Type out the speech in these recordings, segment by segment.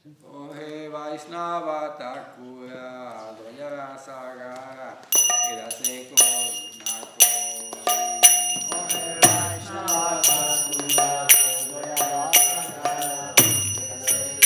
Ohe Vaishnava Takura Dvaya Saga Idaseko Nako. Ohe Vaishnava Takura Dvaya Saga Idaseko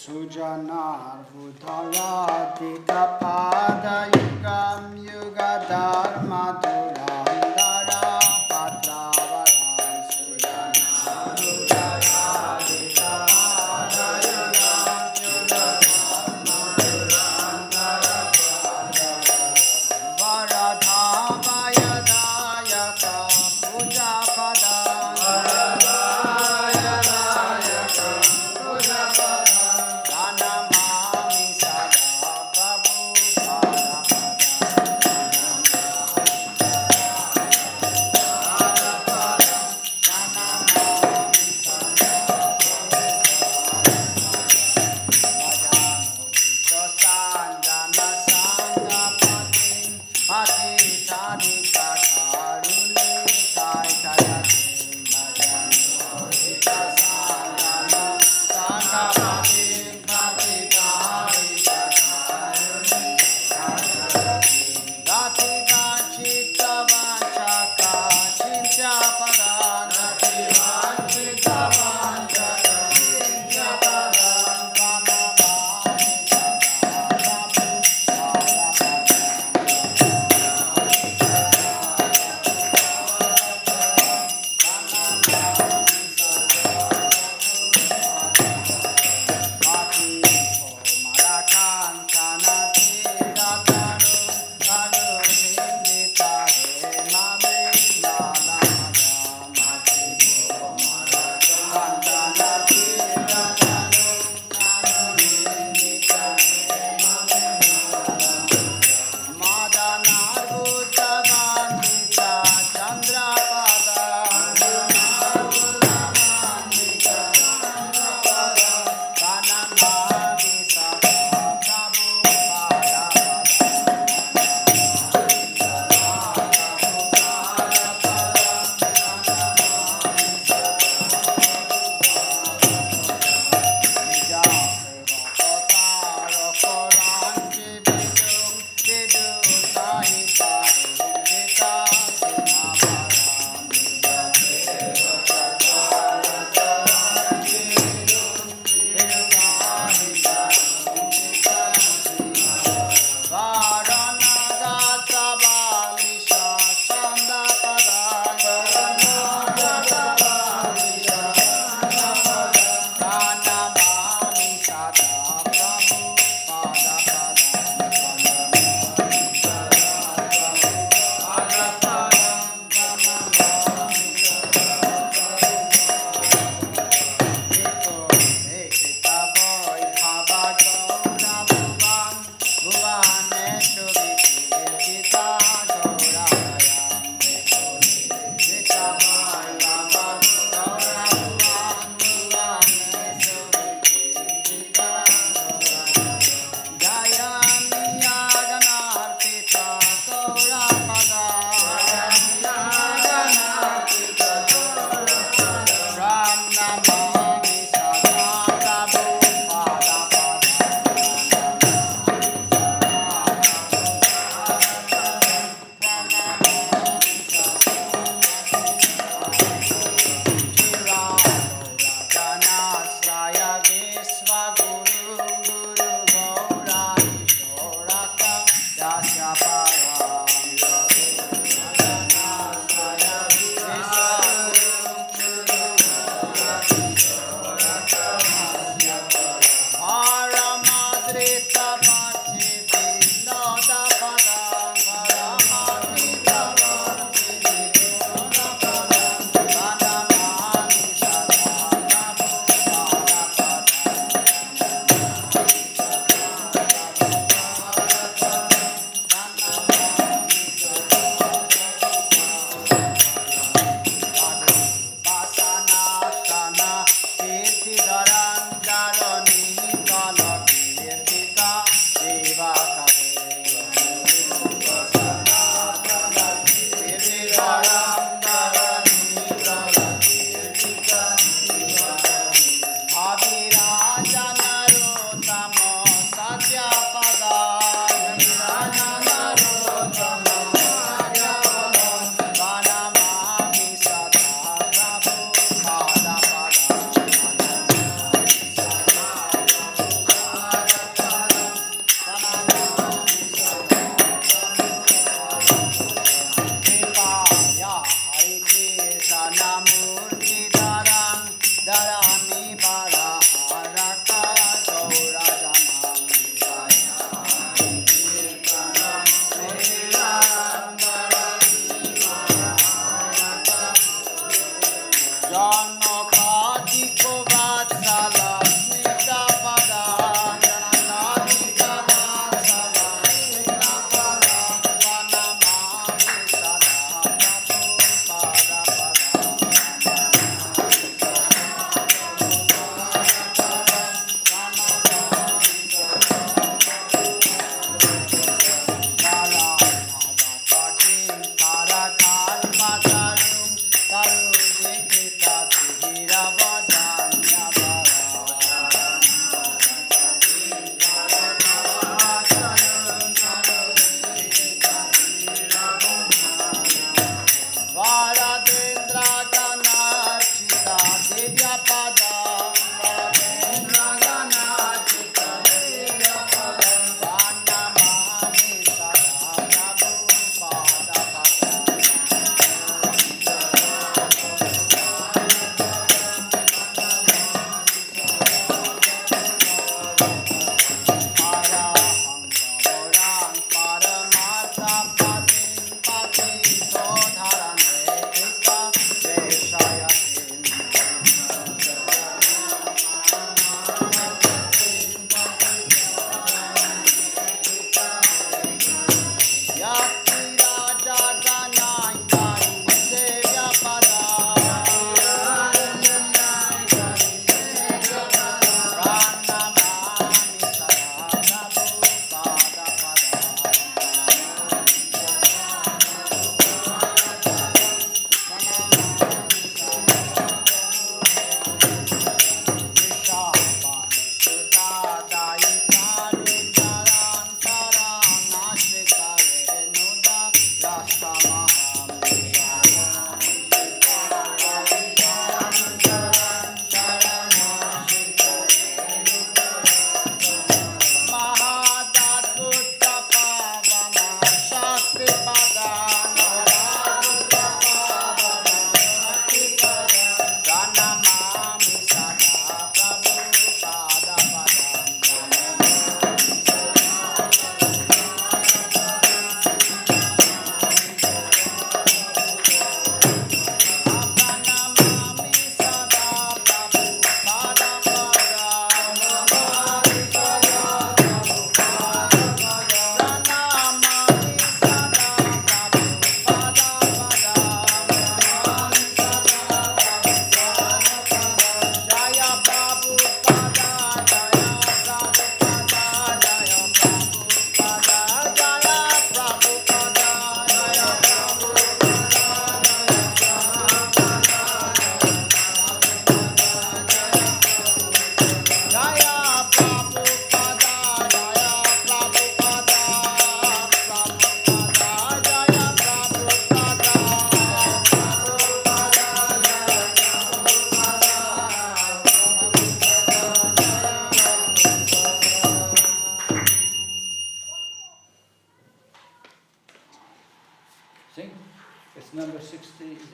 Sujanar Bhutala Dita Pada Yugam Yuga Dharma Durandara Patravaram Sujanar Bhutala Dita Pada Yugam Yuga Dharma Durandara Patravaram Varadhavaya Dayaka Puja Pada Varadhavaya Dayaka Puja Pada Chitta Vanchaka Chincha Padana Chivanchika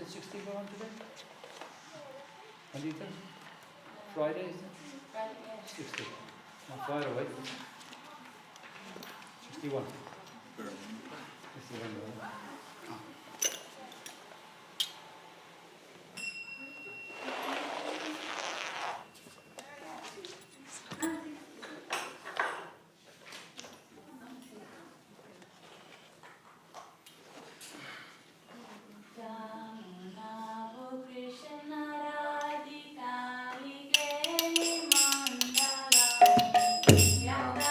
it 61 today? Anita? Friday, is it? 60. Not far away. 61. 61. Yata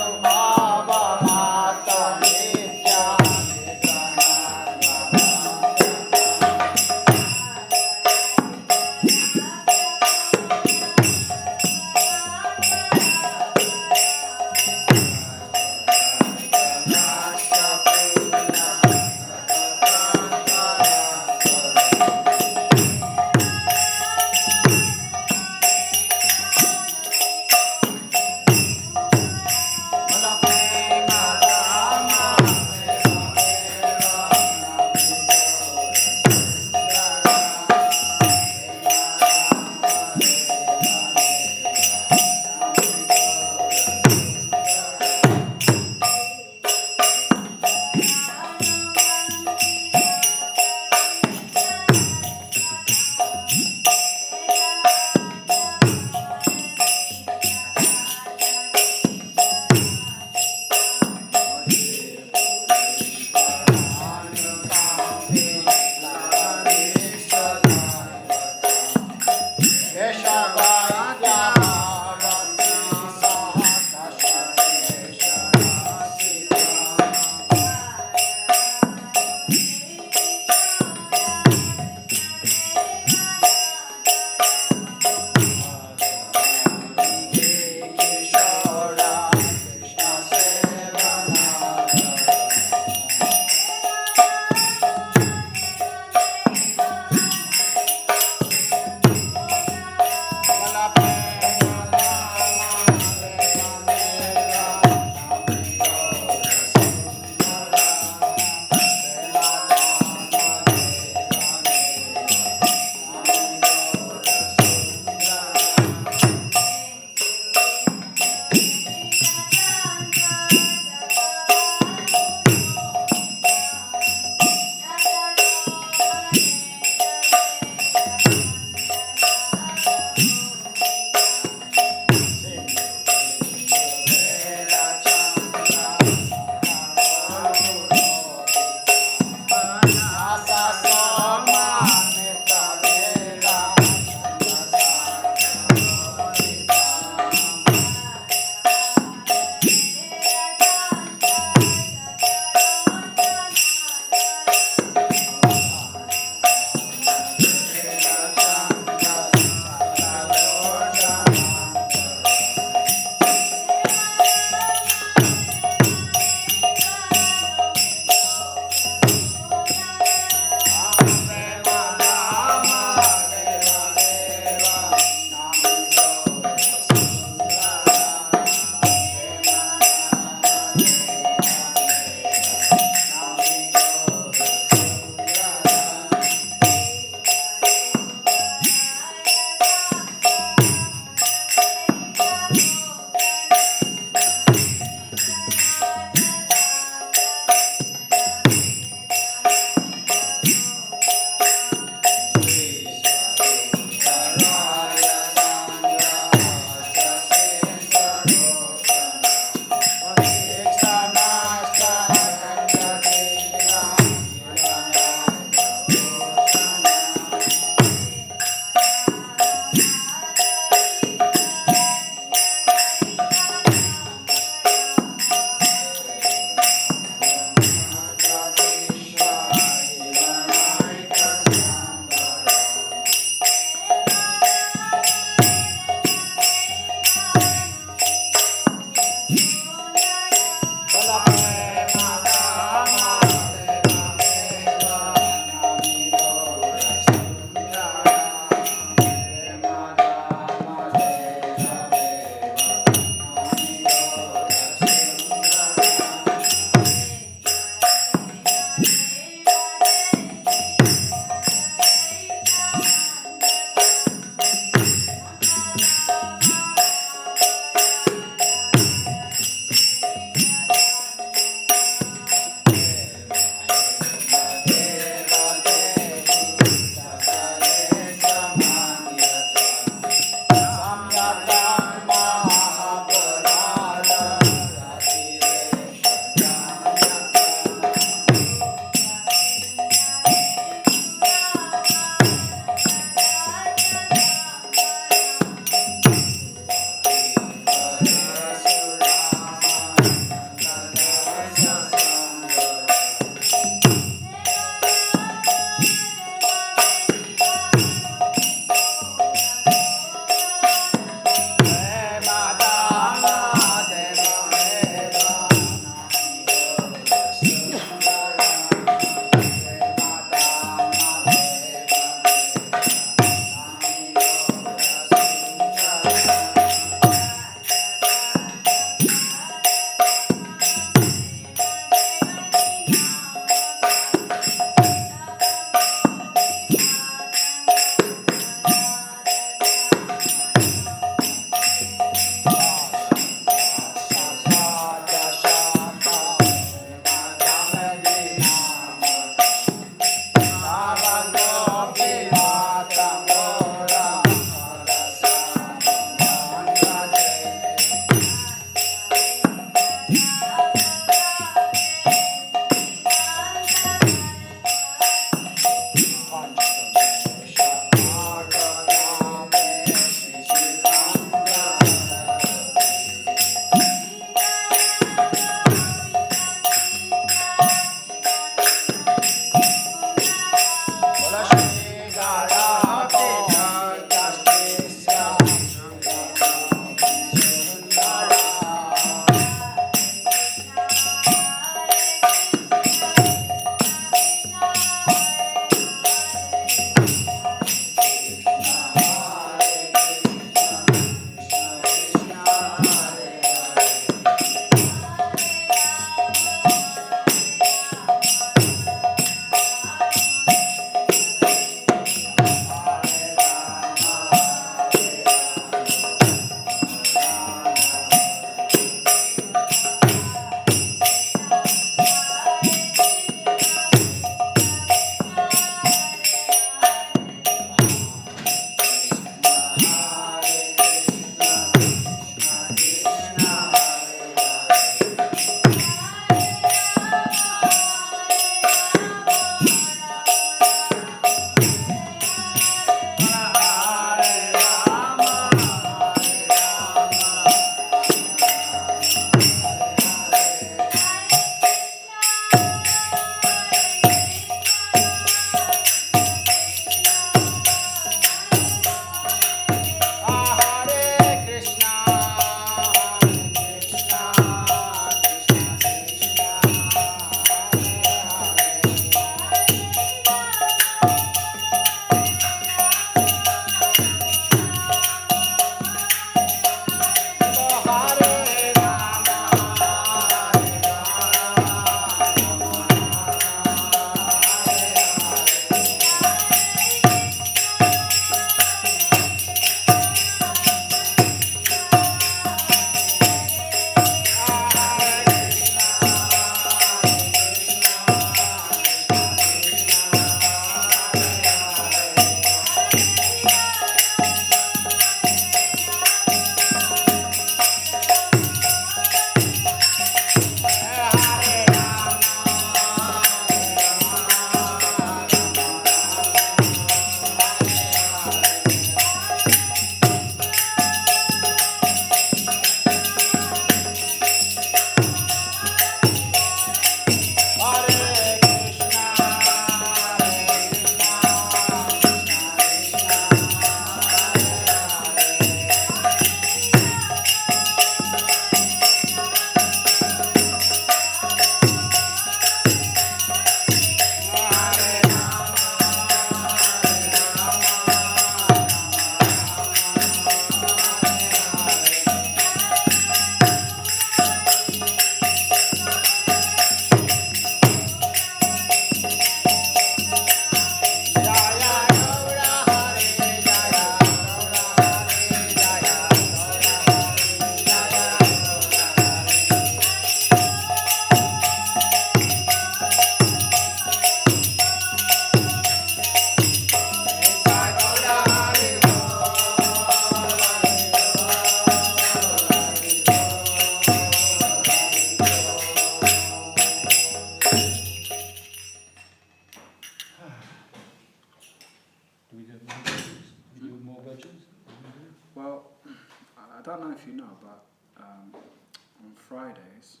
on Fridays,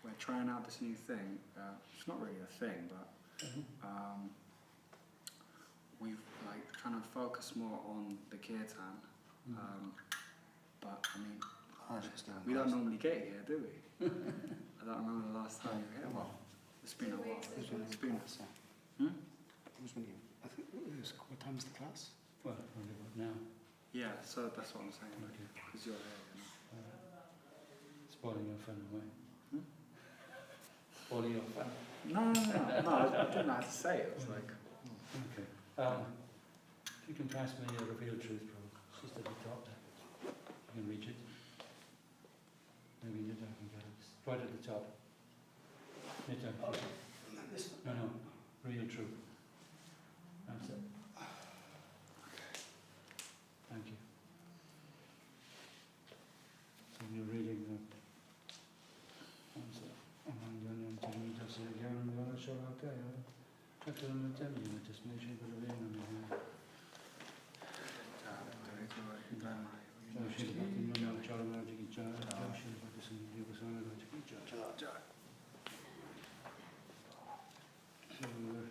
we're trying out this new thing. It's not really a thing, but we've like trying to focus more on the kirtan. But I mean, we don't normally get here, do we? I don't remember the last time you were here. Well, it's been a while. It's been. What time is the class? Well, now. Yeah, so that's what I'm saying. Because you're here. Spoiling your fun away. Spoiling your fun. No, I didn't know how to say it. It was like. Okay. If you can pass me a revealed truth, bro. It's just at the top there. You can reach it. Maybe Nita can get it. It's right at the top. Nita. No. Real truth. That's it. Thank you. So you're reading the answer. So we're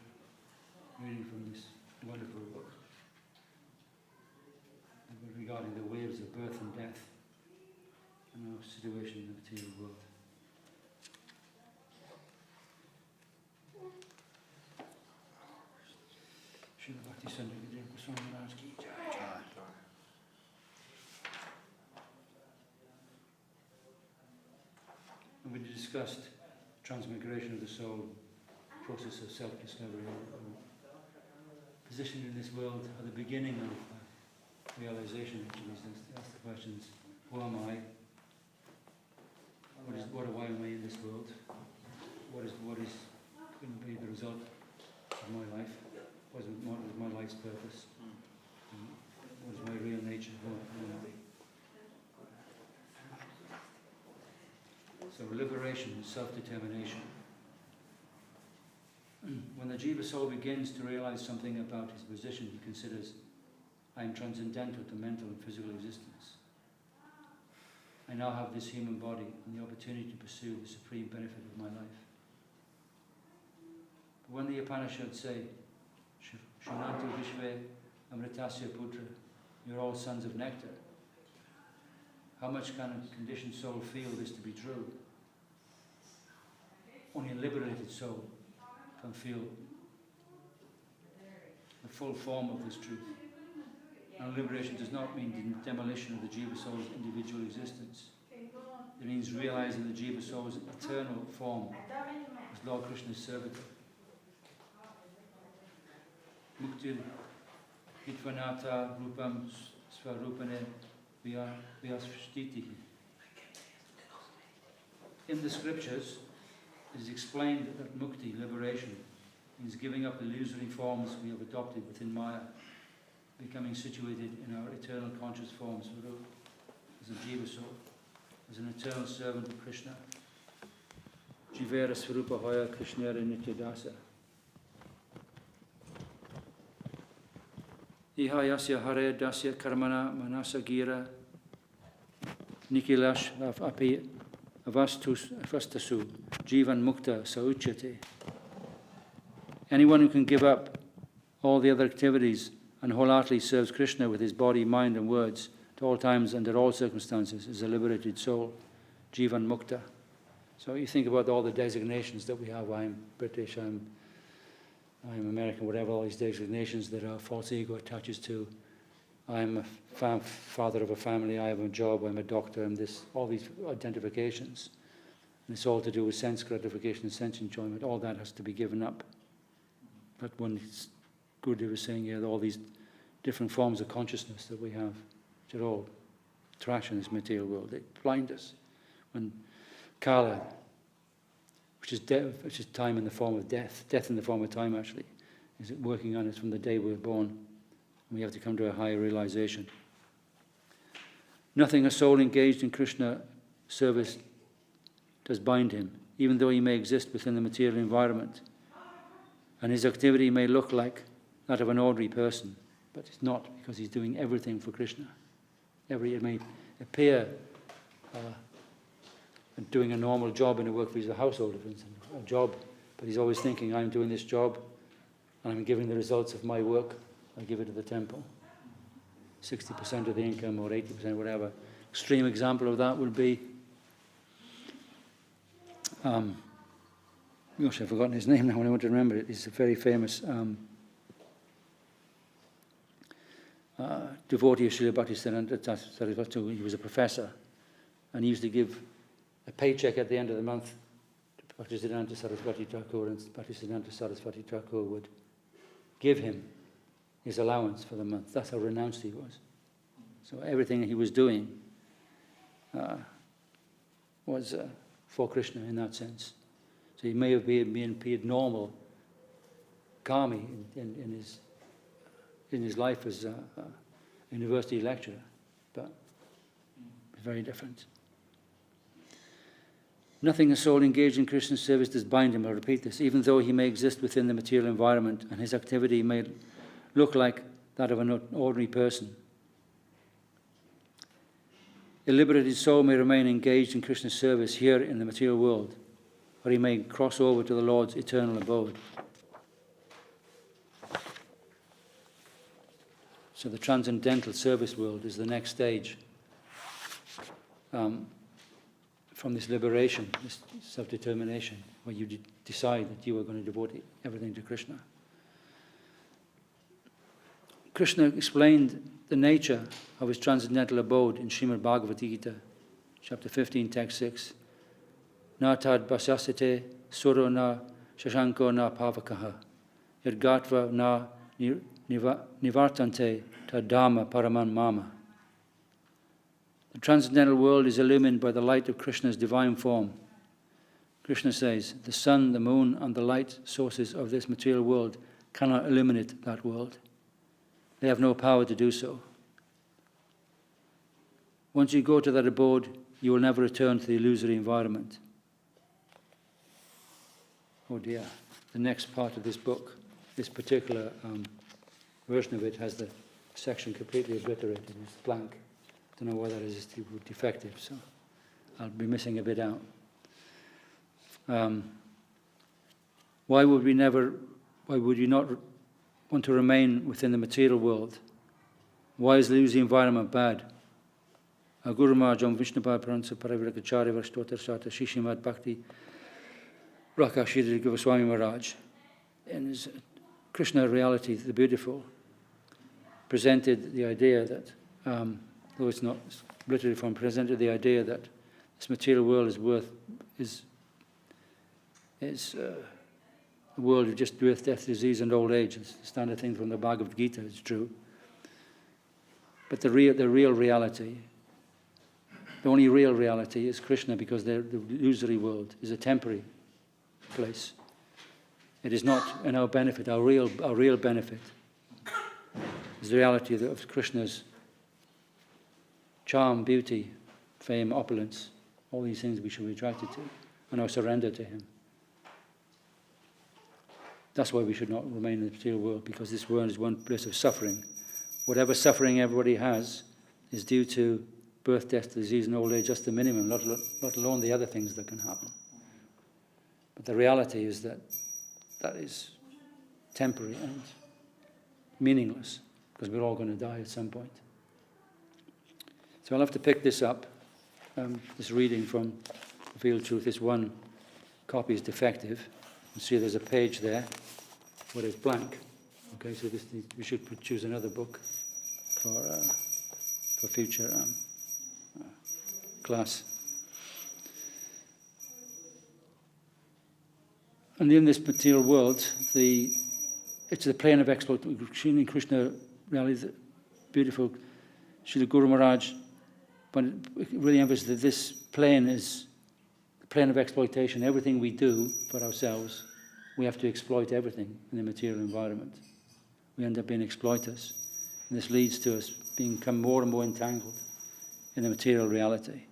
reading from this wonderful book regarding the waves of birth and death and our situation in the material world. Srila Bhakti Maharaj ki jai. And we discussed transmigration of the soul, process of self-discovery, position in this world at the beginning of realization. Actually, is to ask the questions: who am I? Why am I in this world? What is going to be the result of my life? What is my life's purpose? What is my real nature? Who am I? So liberation, self-determination. When the Jiva soul begins to realize something about his position, he considers, I am transcendental to mental and physical existence. I now have this human body and the opportunity to pursue the supreme benefit of my life. But when the Upanishads say, Shunantu Vishve Amritasya Putra, you're all sons of nectar, how much can a conditioned soul feel this to be true? Only a liberated soul can feel the full form of this truth. And liberation does not mean the demolition of the Jiva soul's individual existence. It means realizing the Jiva soul's eternal form as Lord Krishna's servitor. Muktir hitvanata rupam svarupane vyasvashtitihi. In the scriptures, it is explained that mukti, liberation, means giving up illusory forms we have adopted within Maya, becoming situated in our eternal conscious form, Swarup, as a Jiva soul, as an eternal servant of Krishna. Jivera Swarupa Hoya Krishnera Nityadasa. Iha Yasya Hare Dasya Karmana Manasa Gira Nikilash Api Avastasu Jivan Mukta Sauchyate. Anyone who can give up all the other activities and wholeheartedly serves Krishna with his body, mind and words at all times and under all circumstances is a liberated soul, Jivan Mukta. So you think about all the designations that we have. I'm British, I'm American, whatever, all these designations that our false ego attaches to. I'm a father of a family, I have a job, I'm a doctor, I'm this, all these identifications. And it's all to do with sense gratification and sense enjoyment. All that has to be given up. But when Gurudev was saying here, all these different forms of consciousness that we have, which are all trash in this material world, they blind us. When Kala, which is time in the form of death in the form of time actually, is working on us from the day we're born. We have to come to a higher realization. Nothing a soul engaged in Krishna service does bind him, even though he may exist within the material environment. And his activity may look like that of an ordinary person, but it's not, because he's doing everything for Krishna. It may appear doing a normal job in a work visa householder, for instance, a job, but he's always thinking, I'm doing this job and I'm giving the results of my work, I give it to the temple. 60% of the income or 80%, whatever. Extreme example of that would be, gosh, I've forgotten his name now when I want to remember it. He's a very famous devotee of Srila Bhakti Saraswati. He was a professor, and he used to give a paycheck at the end of the month to Bhaktisiddhanta Saraswati Thakur, and Bhaktisiddhanta Saraswati Thakur would give him his allowance for the month. That's how renounced he was. So everything he was doing was for Krishna in that sense. So he may have been paid normal karmi in his life as a university lecturer, but very different. Nothing a soul engaged in Krishna's service does bind him, I'll repeat this, even though he may exist within the material environment and his activity may look like that of an ordinary person. A liberated soul may remain engaged in Krishna's service here in the material world, or he may cross over to the Lord's eternal abode. So the transcendental service world is the next stage from this liberation, this self-determination, where you decide that you are going to devote everything to Krishna. Krishna explained the nature of his transcendental abode in Srimad Bhagavad Gita, chapter 15, text 6. Na tad basasate suro na shashanko na pavakaha yadgatva na nivartante tad dhamma paraman mama. The transcendental world is illumined by the light of Krishna's divine form. Krishna says, the sun, the moon, and the light sources of this material world cannot illuminate that world. They have no power to do so. Once you go to that abode, you will never return to the illusory environment. Oh dear. The next part of this book, this particular version of it, has the section completely obliterated. It's blank. I don't know why that is. It's defective, so I'll be missing a bit out. Why would you not want to remain within the material world? Why is the illusory environment bad? Guru Maharaj Vishnupad Pransa Parivirakacharya Varstotar Sata Shishimad Bhakti Raka Shri Goswami Maharaj, in his Krishna Reality, the Beautiful, presented the idea that, though it's not literally from, presented the idea that this material world is a world of just birth, death, disease, and old age. It's the standard thing from the Bhagavad Gita, it's true. But the real reality, the only real reality is Krishna, because the illusory world is a temporary place. It is not in our benefit. Our real benefit is the reality of Krishna's charm, beauty, fame, opulence, all these things we should be attracted to, and our surrender to him. That's why we should not remain in the material world, because this world is one place of suffering. Whatever suffering everybody has is due to birth, death, disease, and old age, just the minimum, let alone the other things that can happen. But the reality is that is temporary and meaningless, because we're all going to die at some point. So I'll have to pick this up, this reading from Revealed Truth. This one copy is defective. You see there's a page there where it's blank. Okay, so we should choose another book for future class. And in this material world, it's the plane of exploitation. Krishna reality, beautiful. Srila Guru Maharaj, but it really emphasizes that this plane is the plane of exploitation. Everything we do for ourselves, we have to exploit everything in the material environment. We end up being exploiters. And this leads to us become more and more entangled in the material reality.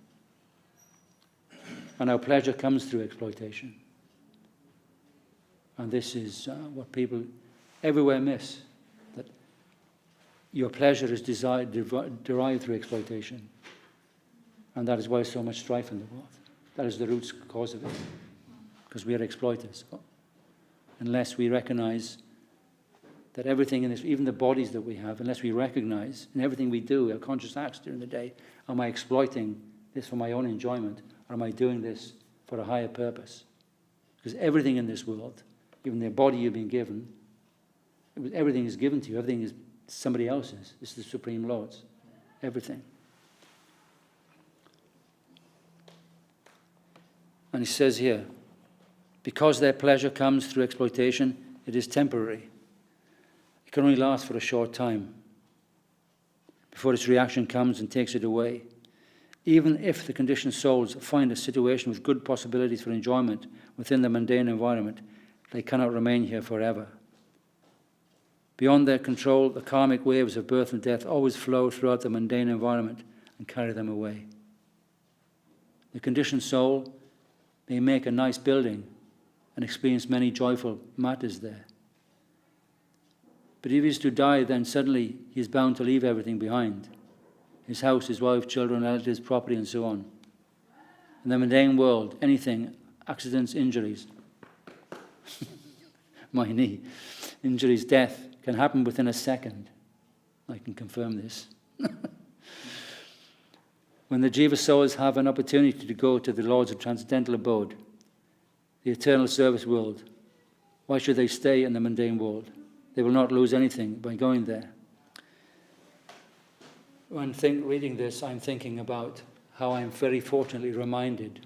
And our pleasure comes through exploitation. And this is what people everywhere miss, that your pleasure is derived through exploitation. And that is why there's so much strife in the world. That is the root cause of it. Because we are exploiters. Unless we recognize that everything in this, even the bodies that we have, unless we recognize in everything we do, our conscious acts during the day, am I exploiting this for my own enjoyment, or am I doing this for a higher purpose? Because everything in this world, even the body you've been given, everything is given to you. Everything is somebody else's. It's the Supreme Lord's. Everything. And he says here, because their pleasure comes through exploitation, it is temporary. It can only last for a short time before its reaction comes and takes it away. Even if the conditioned souls find a situation with good possibilities for enjoyment within the mundane environment, they cannot remain here forever. Beyond their control, the karmic waves of birth and death always flow throughout the mundane environment and carry them away. The conditioned soul may make a nice building and experience many joyful matters there. But if he is to die, then suddenly he is bound to leave everything behind. His house, his wife, children, relatives, property, and so on. In the mundane world, anything, accidents, injuries, my knee, injuries, death, can happen within a second. I can confirm this. When the Jivasaurs have an opportunity to go to the Lord's Transcendental abode, the eternal service world, why should they stay in the mundane world? They will not lose anything by going there. When reading this, I'm thinking about how I'm very fortunately reminded,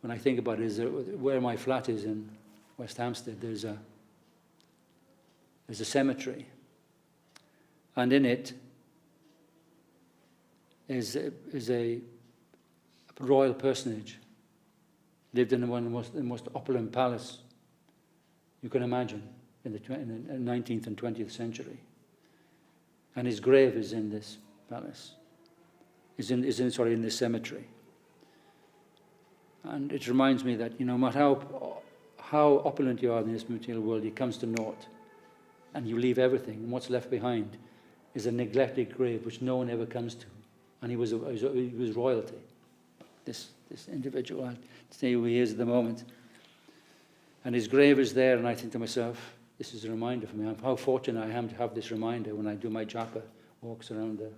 when I think about it, is where my flat is in West Hampstead, there's a cemetery. And in it is a royal personage. Lived in one of the most opulent palace you can imagine in the 19th and 20th century. And his grave is in this palace. Is in this cemetery. And it reminds me that, no matter how opulent you are in this material world, it comes to naught. And you leave everything. And what's left behind is a neglected grave which no one ever comes to. And he was royalty. This individual, I'll tell you who he is at the moment. And his grave is there, and I think to myself, this is a reminder for me. How fortunate I am to have this reminder when I do my japa walks around the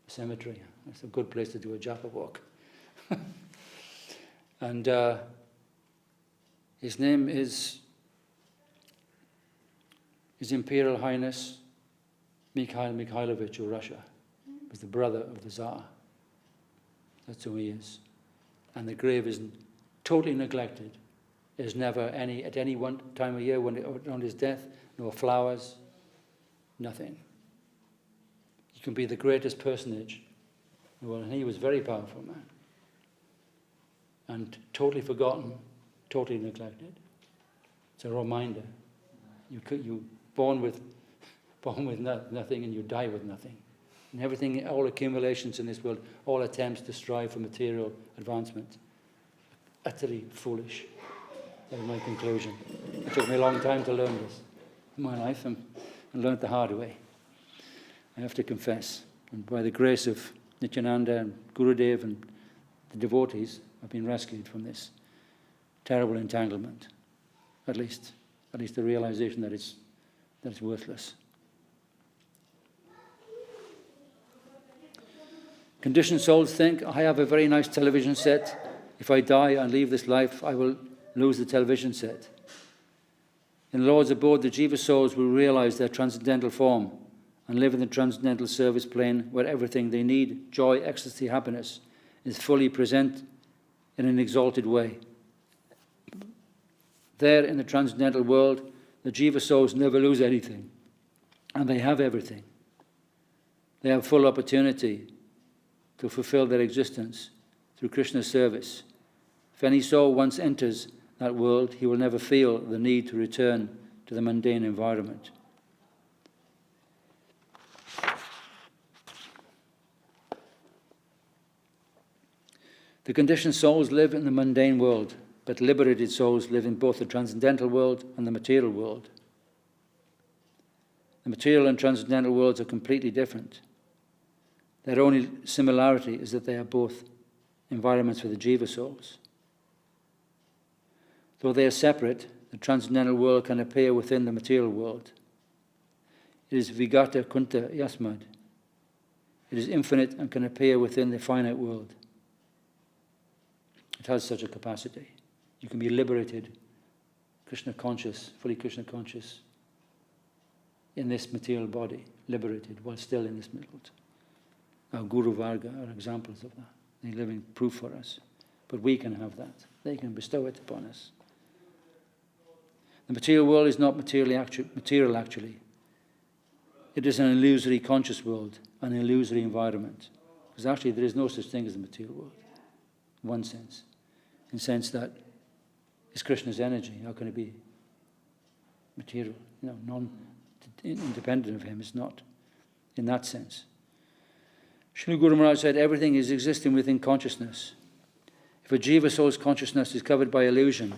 cemetery. It's a good place to do a japa walk. And his name is His Imperial Highness Mikhail Mikhailovich of Russia. Was the brother of the Tsar. That's who he is. And the grave is totally neglected. There's never at any one time of year on his death, no flowers, nothing. He can be the greatest personage. Well, he was a very powerful man. And totally forgotten, totally neglected. It's a reminder. You born with nothing, and you die with nothing. And everything, all accumulations in this world, all attempts to strive for material advancement, utterly foolish. That was my conclusion. It took me a long time to learn this in my life, and learned the hard way. I have to confess. And by the grace of Nityananda and Gurudev and the devotees, I've been rescued from this terrible entanglement. At least the realization that it's worthless. Conditioned souls think, I have a very nice television set. If I die and leave this life, I will lose the television set. In the Lord's abode, the Jiva souls will realize their transcendental form and live in the transcendental service plane where everything they need, joy, ecstasy, happiness, is fully present in an exalted way. There in the transcendental world, the Jiva souls never lose anything, and they have everything. They have full opportunity to fulfill their existence through Krishna's service. If any soul once enters that world, he will never feel the need to return to the mundane environment. The conditioned souls live in the mundane world, but liberated souls live in both the transcendental world and the material world. The material and transcendental worlds are completely different. Their only similarity is that they are both environments for the Jivasaurs. Though they are separate, the transcendental world can appear within the material world. It is vigata kunta yasmad. It is infinite and can appear within the finite world. It has such a capacity. You can be liberated, Krishna conscious, fully Krishna conscious, in this material body, liberated while still in this world. Our Guru Varga are examples of that. They're living proof for us. But we can have that. They can bestow it upon us. The material world is not material actually. It is an illusory conscious world, an illusory environment. Because actually there is no such thing as the material world, in one sense. In the sense that it's Krishna's energy. How can it be material? Independent of him. It's not in that sense. Srila Guru Maharaj said everything is existing within consciousness. If a Jivasaur's consciousness is covered by illusion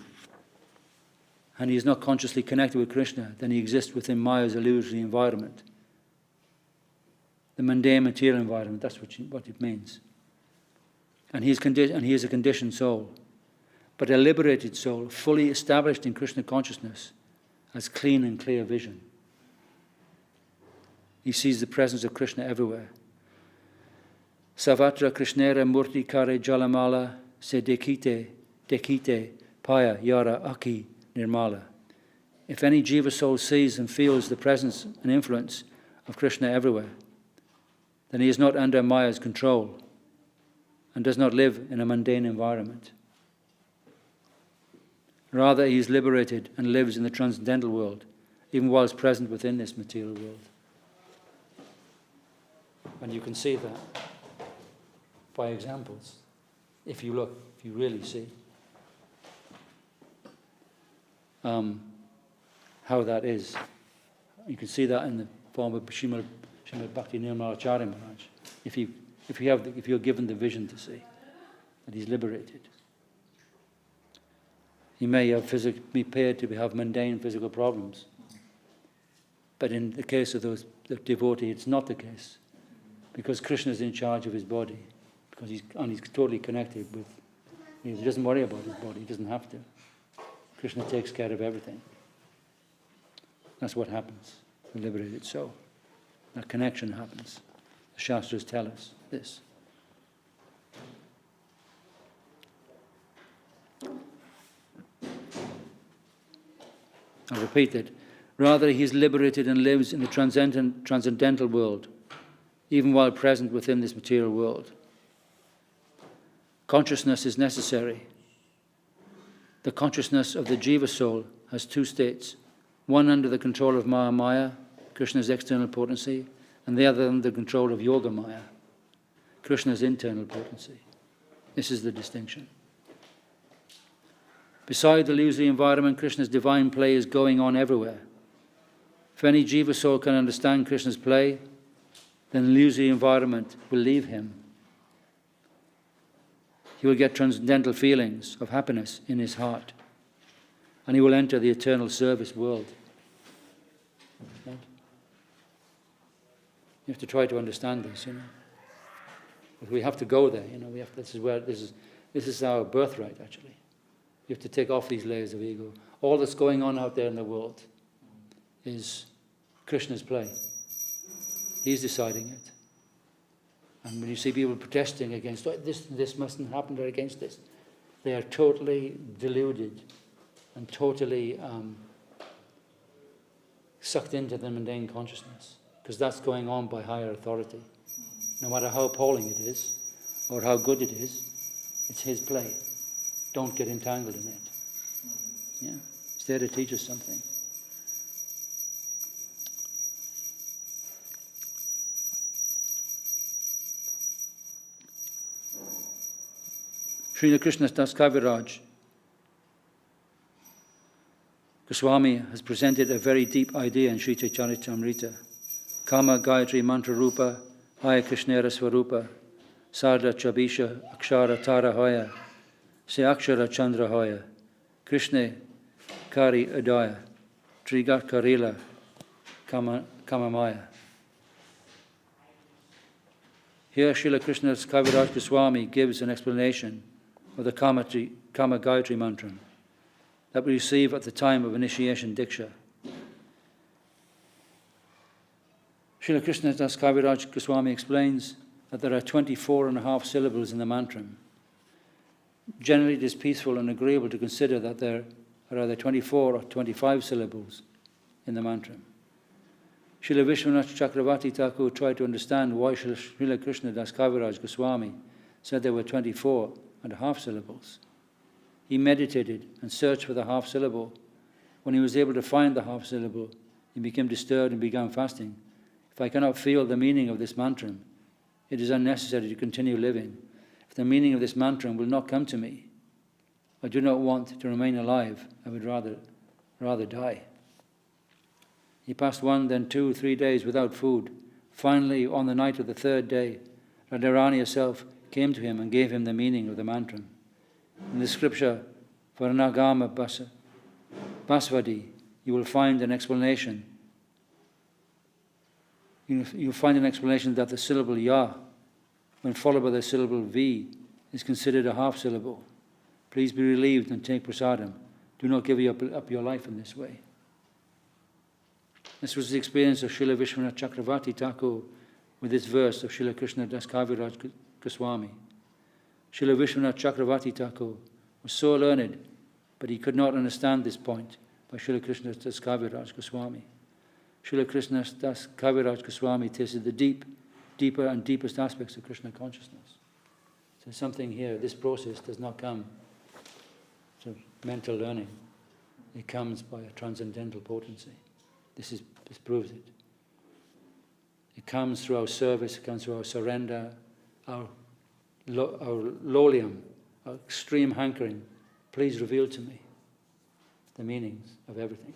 and he is not consciously connected with Krishna, then he exists within Maya's illusory environment. The mundane material environment, that's what it means. And he is a conditioned soul. But a liberated soul, fully established in Krishna consciousness, has clean and clear vision. He sees the presence of Krishna everywhere. Savatra Krishnera Murti Kare Jalamala Se Dekite Paya Yara Aki Nirmala. If any Jiva soul sees and feels the presence and influence of Krishna everywhere, then he is not under Maya's control and does not live in a mundane environment. Rather, he is liberated and lives in the transcendental world, even whilst present within this material world. And you can see that by examples. If you look, if you really see how that is. You can see that in the form of Srimad Bhakti Nirmala Maharaj. If you're given the vision to see that he's liberated. He may have be appeared to have mundane physical problems. But in the case of the devotee, it's not the case. Because Krishna is in charge of his body. Because he's totally connected with... He doesn't worry about his body. He doesn't have to. Krishna takes care of everything. That's what happens. The liberated soul. That connection happens. The Shastras tell us this. I'll repeat it. Rather, he is liberated and lives in the transcendental world, even while present within this material world. Consciousness is necessary. The consciousness of the Jiva soul has two states, one under the control of Mahamaya, Krishna's external potency, and the other under the control of Yoga Maya, Krishna's internal potency. This is the distinction. Beside the illusory environment, Krishna's divine play is going on everywhere. If any Jiva soul can understand Krishna's play, then the illusory environment will leave him. He will get transcendental feelings of happiness in his heart, and he will enter the eternal service world. Right? You have to try to understand this, But we have to go there, This is our birthright, actually. You have to take off these layers of ego. All that's going on out there in the world is Krishna's play. He's deciding it. And when you see people protesting against this mustn't happen, or against this, they are totally deluded and totally sucked into the mundane consciousness, because that's going on by higher authority. No matter how appalling it is or how good it is, it's his play. Don't get entangled in it. Yeah, it's there to teach us something. Srila Krishna Das Kaviraj Goswami has presented a very deep idea in Sri Charitamrita. Kama Gayatri Mantra Rupa Haya Krishnera Swarupa Sarda Chabisha Akshara Tara Hoya Se Akshara Chandra Hoya Krishna Kari Adaya Trigat Karila Kamamaya. Here Srila Krishna Das Kaviraj Goswami gives an explanation of the Kama Gayatri Mantra that we receive at the time of initiation Diksha. Srila Krishna Das Kaviraj Goswami explains that there are 24.5 syllables in the mantra. Generally, it is peaceful and agreeable to consider that there are either 24 or 25 syllables in the mantra. Srila Vishwanath Chakravarti Thakur tried to understand why Srila Krishna Das Kaviraj Goswami said there were 24.5 syllables. He meditated and searched for the half syllable. When he was able to find the half syllable, he became disturbed and began fasting. If I cannot feel the meaning of this mantra, it is unnecessary to continue living. If the meaning of this mantra will not come to me, I do not want to remain alive. I would rather die. He passed 1, then 2, 3 days without food. Finally, on the night of the 3rd day, Radharani herself came to him and gave him the meaning of the mantra. In the scripture, Varnagama Basvadi, you will find an explanation. You'll find an explanation that the syllable Ya, when followed by the syllable V, is considered a half syllable. Please be relieved and take prasadam. Do not give up your life in this way. This was the experience of Srila Vishwanath Chakravarti Thakur with this verse of Srila Krishna Das Kaviraj Goswami. Srila Vishwanath Chakravarti Thakur was so learned, but he could not understand this point by Srila Krishna Das Kaviraj Goswami. Srila Krishna Das Kaviraj Goswami tasted the deeper and deepest aspects of Krishna consciousness. So something here, this process does not come through mental learning. It comes by a transcendental potency. This proves it. It comes through our service, it comes through our surrender, our lolium, our extreme hankering. Please reveal to me the meanings of everything,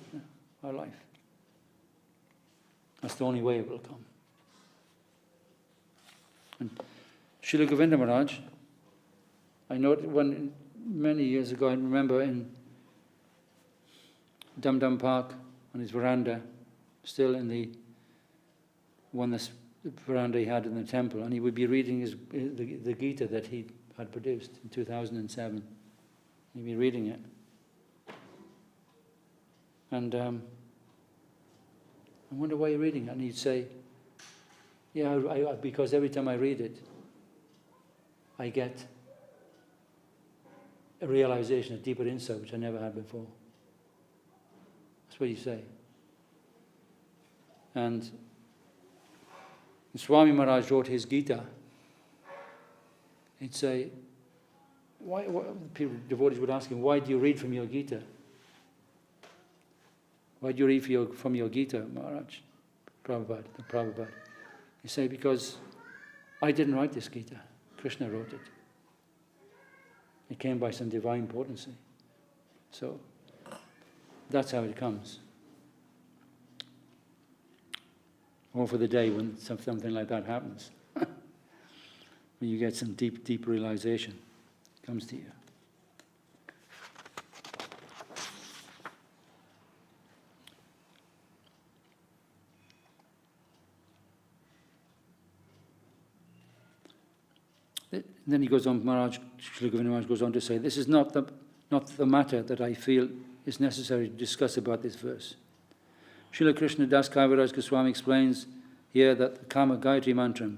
our life. That's the only way it will come. And Srila Govinda Maharaj, I know many years ago, I remember in Dum Dum Park on his veranda, still in the veranda he had in the temple, and he would be reading the Gita that he had produced in 2007. He'd be reading it. And I wonder why you're reading it. And he'd say, yeah, because every time I read it, I get a realization, a deeper insight, which I never had before. That's what you say. And Swami Maharaj wrote his Gita. He'd say, devotees would ask him, why do you read from your Gita? Why do you read from your Gita, Maharaj? Prabhupada. He'd say, because I didn't write this Gita. Krishna wrote it. It came by some divine potency. So that's how it comes. Or for the day when something like that happens. When you get some deep realization, it comes to you. Then he goes on, Srila Govinda Maharaj goes on to say, this is not the matter that I feel is necessary to discuss about this verse. Srila Krishna Das Kaviraj Goswami explains here that the Kama Gayatri Mantra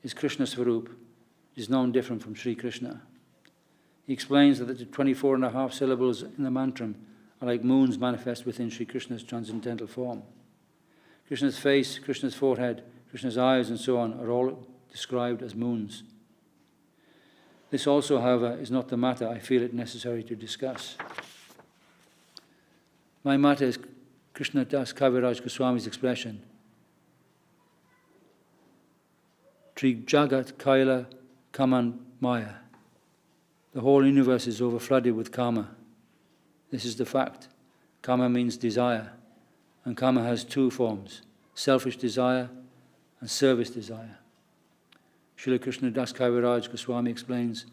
is Krishna Swarup, is known different from Sri Krishna. He explains that the 24.5 syllables in the mantra are like moons manifest within Sri Krishna's transcendental form. Krishna's face, Krishna's forehead, Krishna's eyes and so on are all described as moons. This also, however, is not the matter I feel it necessary to discuss. My matter is Krishna Das Kaviraj Goswami's expression. Tri Jagat Kaila Kaman Maya. The whole universe is overflooded with karma. This is the fact. Karma means desire. And karma has two forms, selfish desire and service desire. Srila Krishna Das Kaviraj Goswami explains,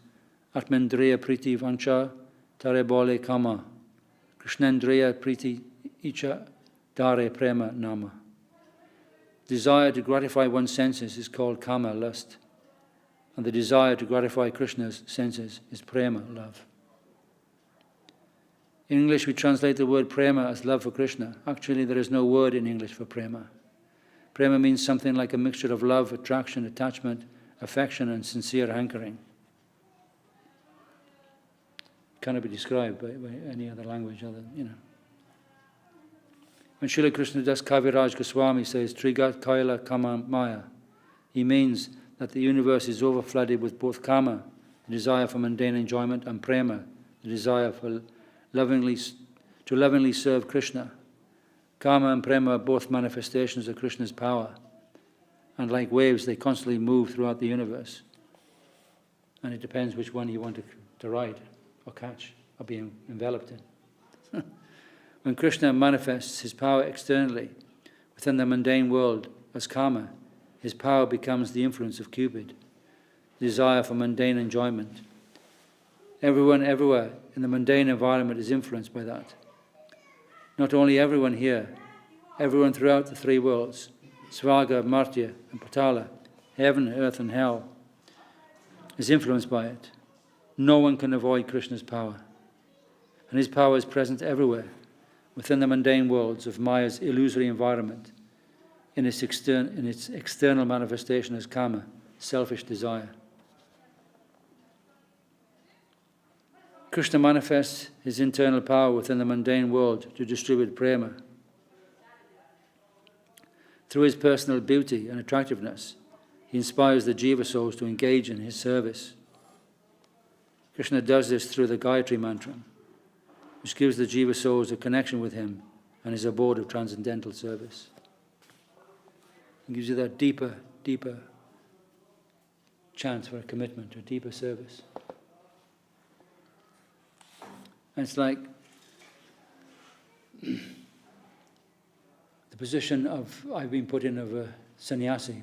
Atmendriya Priti Vancha Tare Bole Kama, Krishnendriya Priti Icha Dare Prema Nama. Desire to gratify one's senses is called kama, lust. and the desire to gratify Krishna's senses is prema, love. In English, we translate the word prema as love for Krishna. Actually, there is no word in English for prema. Prema means something like a mixture of love, attraction, attachment, affection, and sincere hankering. Cannot be described by any other language other than, When Srila Krishnadas Kaviraj Goswami says, Trigat Kaila Kama Maya, he means that the universe is overflooded with both kama, the desire for mundane enjoyment, and prema, the desire for lovingly serve Krishna. Kama and prema are both manifestations of Krishna's power, and like waves, they constantly move throughout the universe. And it depends which one you want to ride, or catch, or be enveloped in. When Krishna manifests his power externally within the mundane world as kama, his power becomes the influence of Cupid, the desire for mundane enjoyment. Everyone everywhere in the mundane environment is influenced by that. Not only everyone here, everyone throughout the three worlds, Svarga, Martya, and Patala, heaven, earth, and hell, is influenced by it. No one can avoid Krishna's power. And his power is present everywhere, within the mundane worlds of Maya's illusory environment, in its external manifestation as kama, selfish desire. Krishna manifests his internal power within the mundane world to distribute prema. Through his personal beauty and attractiveness, he inspires the Jivasaurs to engage in his service. Krishna does this through the Gayatri Mantra, which gives the Jivasaurs a connection with him and his abode of transcendental service. It gives you that deeper chance for a commitment, a deeper service. And it's like the position I've been put in of a sannyasi.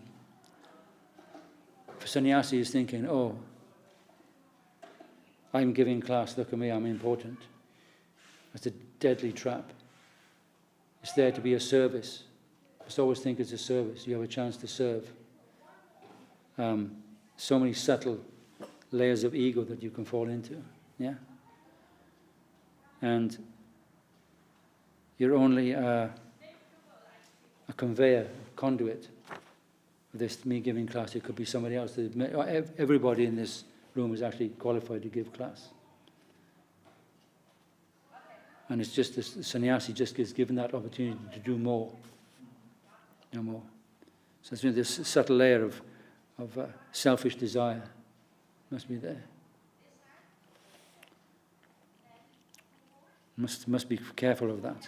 If a sannyasi is thinking, oh, I'm giving class, look at me, I'm important. That's a deadly trap. It's there to be a service. Just always think it's a service. You have a chance to serve. So many subtle layers of ego that you can fall into. Yeah? And you're only a conveyor, a conduit of this me giving class. It could be somebody else. Everybody in this room is actually qualified to give class. And it's just the sannyasi just gets given that opportunity to do more. No more. So it's this subtle layer of selfish desire must be there. Must be careful of that.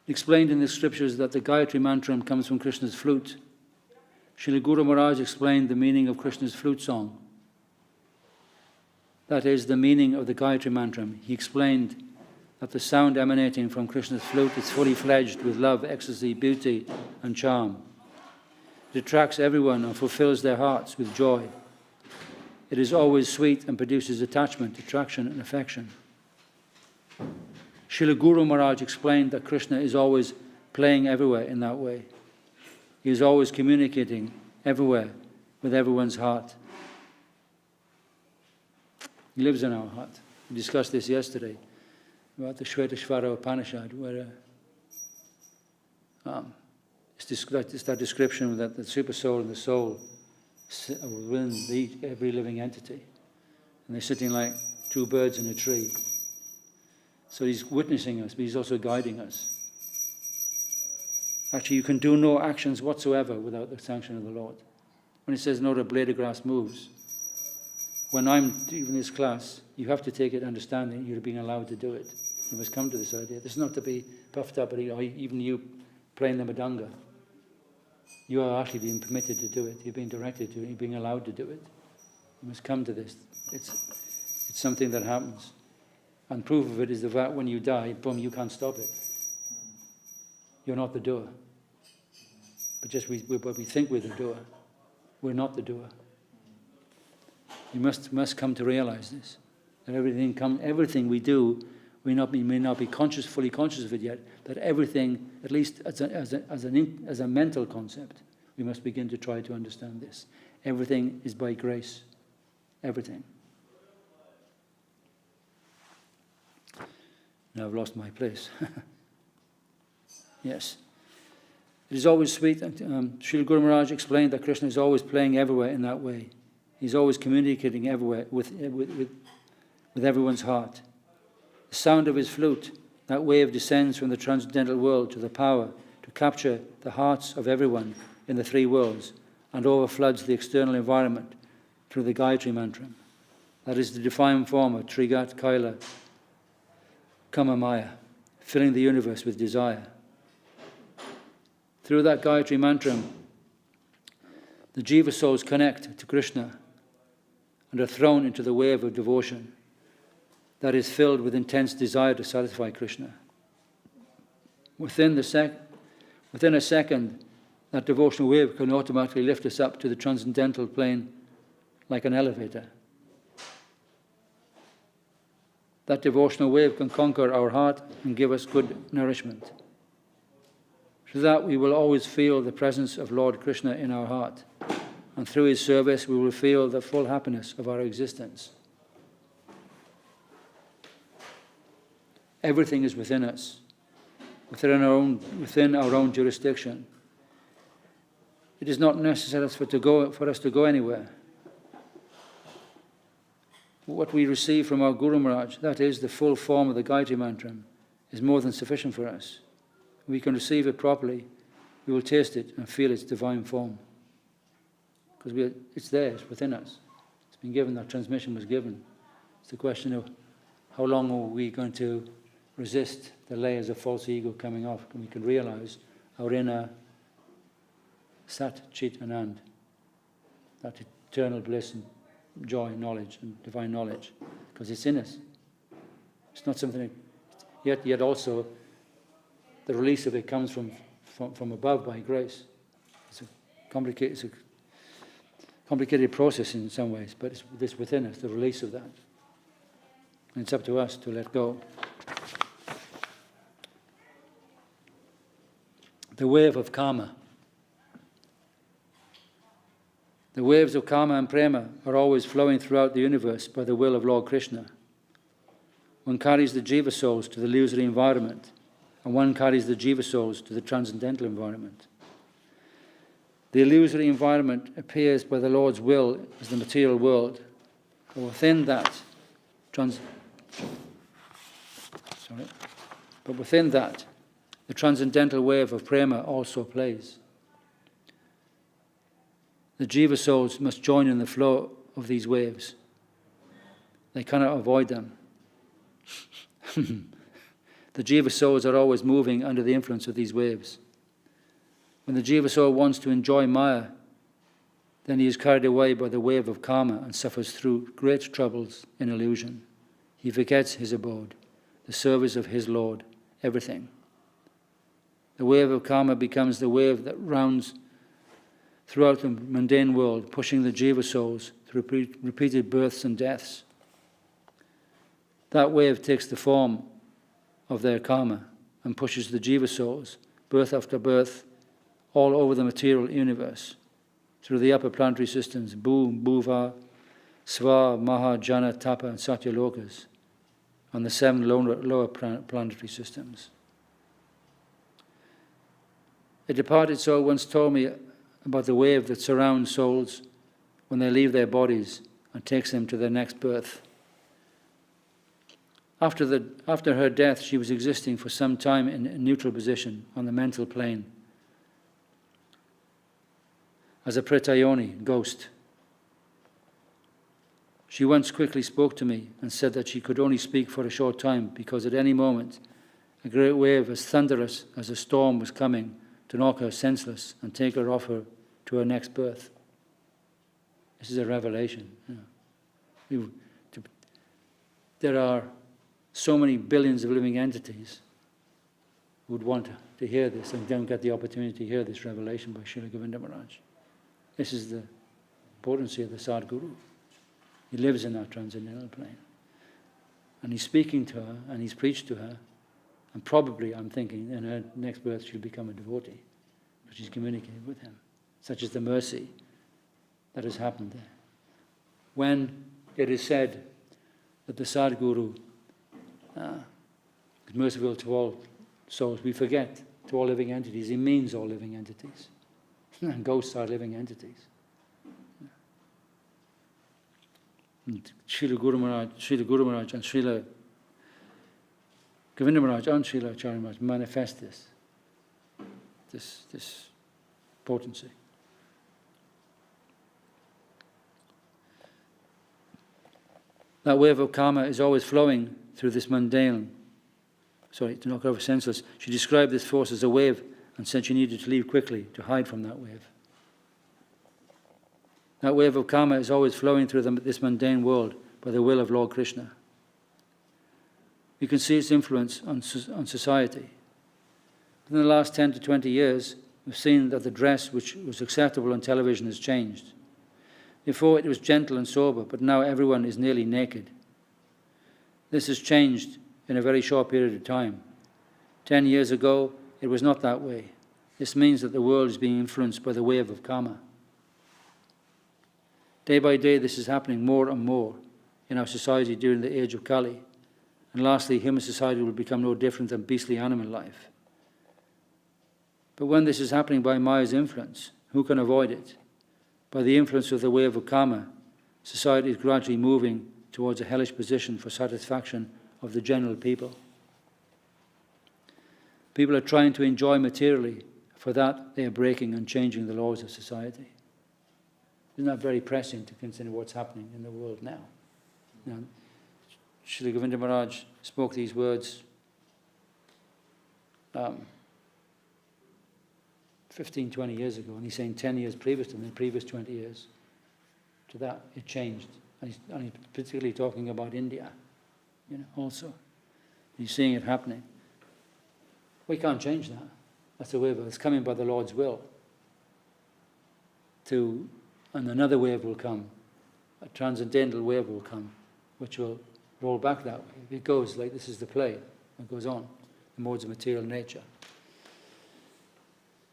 Explained in the scriptures that the Gayatri Mantra comes from Krishna's flute. Srila Guru Maharaj explained the meaning of Krishna's flute song. That is the meaning of the Gayatri Mantra. He explained that the sound emanating from Krishna's flute is fully fledged with love, ecstasy, beauty, and charm. It attracts everyone and fulfills their hearts with joy. It is always sweet and produces attachment, attraction, and affection. Srila Guru Maharaj explained that Krishna is always playing everywhere in that way. He is always communicating everywhere with everyone's heart. He lives in our heart. We discussed this yesterday about the Shvetashvara Upanishad, where it's that description that the super soul and the soul are within every living entity. And they're sitting like two birds in a tree. So he's witnessing us, but he's also guiding us. Actually, you can do no actions whatsoever without the sanction of the Lord. When it says, not a blade of grass moves, when I'm giving this class, you have to take it understanding you're being allowed to do it. You must come to this idea. This is not to be puffed up, or even you playing the madanga. You are actually being permitted to do it. You're being directed to it. You're being allowed to do it. You must come to this. It's something that happens. And proof of it is the fact when you die, boom, you can't stop it. You're not the doer. But just we think we're the doer. We're not the doer. You must come to realize this. That everything we do, we may not be fully conscious of it yet, that everything, at least as a mental concept, we must begin to try to understand this. Everything is by grace. Everything. Now I've lost my place. Yes. It is always sweet. Srila Guru Maharaj explained that Krishna is always playing everywhere in that way. He's always communicating everywhere with everyone's heart. The sound of his flute, that wave descends from the transcendental world to the power to capture the hearts of everyone in the three worlds and overfloods the external environment through the Gayatri Mantra. That is the defined form of Trigat Kaila Kamamaya, filling the universe with desire. Through that Gayatri Mantra, the Jivasaurs connect to Krishna and are thrown into the wave of devotion that is filled with intense desire to satisfy Krishna. Within a second, that devotional wave can automatically lift us up to the transcendental plane like an elevator. That devotional wave can conquer our heart and give us good nourishment. Through that, we will always feel the presence of Lord Krishna in our heart. And through his service, we will feel the full happiness of our existence. Everything is within us, within our own jurisdiction. It is not necessary for us to go anywhere. What we receive from our Guru Maharaj, that is the full form of the Gayatri Mantra, is more than sufficient for us. If we can receive it properly, we will taste it and feel its divine form. Because it's there, it's within us. It's been given, that transmission was given. It's the question of how long are we going to resist the layers of false ego coming off, and we can realize our inner Sat, Chit, Anand, that eternal bliss and joy, knowledge, and divine knowledge, because it's in us. It's not something, yet also the release of it comes from above by grace. It's a complicated process in some ways, but it's within us, the release of that. And it's up to us to let go. The wave of karma. The waves of karma and prema are always flowing throughout the universe by the will of Lord Krishna. One carries the Jivasaurs to the illusory environment, and one carries the Jivasaurs to the transcendental environment. The illusory environment appears by the Lord's will as the material world, but within that, the transcendental wave of prema also plays. The Jivasaurs must join in the flow of these waves. They cannot avoid them. The Jivasaurs are always moving under the influence of these waves. When the Jivasaur wants to enjoy Maya, then he is carried away by the wave of karma and suffers through great troubles in illusion. He forgets his abode, the service of his Lord, everything. The wave of karma becomes the wave that rounds throughout the mundane world, pushing the Jivasaurs through repeated births and deaths. That wave takes the form of their karma and pushes the Jivasaurs, birth after birth, all over the material universe, through the upper planetary systems, Bhu, Bhuva, Sva, Maha, Jana, Tapa, and Satyalokas, and the 7 lower planetary systems. A departed soul once told me about the wave that surrounds souls when they leave their bodies and takes them to their next birth. After her death, she was existing for some time in a neutral position on the mental plane as a pretayoni, ghost. She once quickly spoke to me and said that she could only speak for a short time because at any moment a great wave as thunderous as a storm was coming to knock her senseless and take her off her to her next birth. This is a revelation. There are so many billions of living entities who would want to hear this and don't get the opportunity to hear this revelation by Srila Govinda Maharaj. This is the potency of the Sadguru. He lives in that transcendental plane. And he's speaking to her and he's preached to her, and probably, I'm thinking, in her next birth she'll become a devotee, but she's communicating with him. such as the mercy that has happened there. When it is said that the Sadguru is merciful to all souls, we forget to all living entities. He means all living entities. And ghosts are living entities. And Srila Guru Maharaj and Srila Govinda Maharaj and Srila Acharya Maharaj manifest this potency. That wave of karma is always flowing through this mundane. Sorry, to knock over senseless. She described this force as a wave and said she needed to leave quickly to hide from that wave. That wave of karma is always flowing through this mundane world by the will of Lord Krishna. We can see its influence on society. In the last 10 to 20 years, we've seen that the dress which was acceptable on television has changed. Before it was gentle and sober, but now everyone is nearly naked. This has changed in a very short period of time. 10 years ago, it was not that way. This means that the world is being influenced by the wave of karma. Day by day, this is happening more and more in our society during the age of Kali. And lastly, human society will become no different than beastly animal life. But when this is happening by Maya's influence, who can avoid it? By the influence of the wave of karma, society is gradually moving towards a hellish position for satisfaction of the general people. People are trying to enjoy materially. For that, they are breaking and changing the laws of society. Isn't that very pressing to consider what's happening in the world now? Now, Srila Govinda Maharaj spoke these words 15, 20 years ago, and he's saying 10 years previous to the previous 20 years. To that, it changed. And he's particularly talking about India, also. He's seeing it happening. We can't change that. That's a wave. It's coming by the Lord's will. And another wave will come. A transcendental wave will come, which will roll back that way. It goes like this is the play. It goes on. The modes of material nature.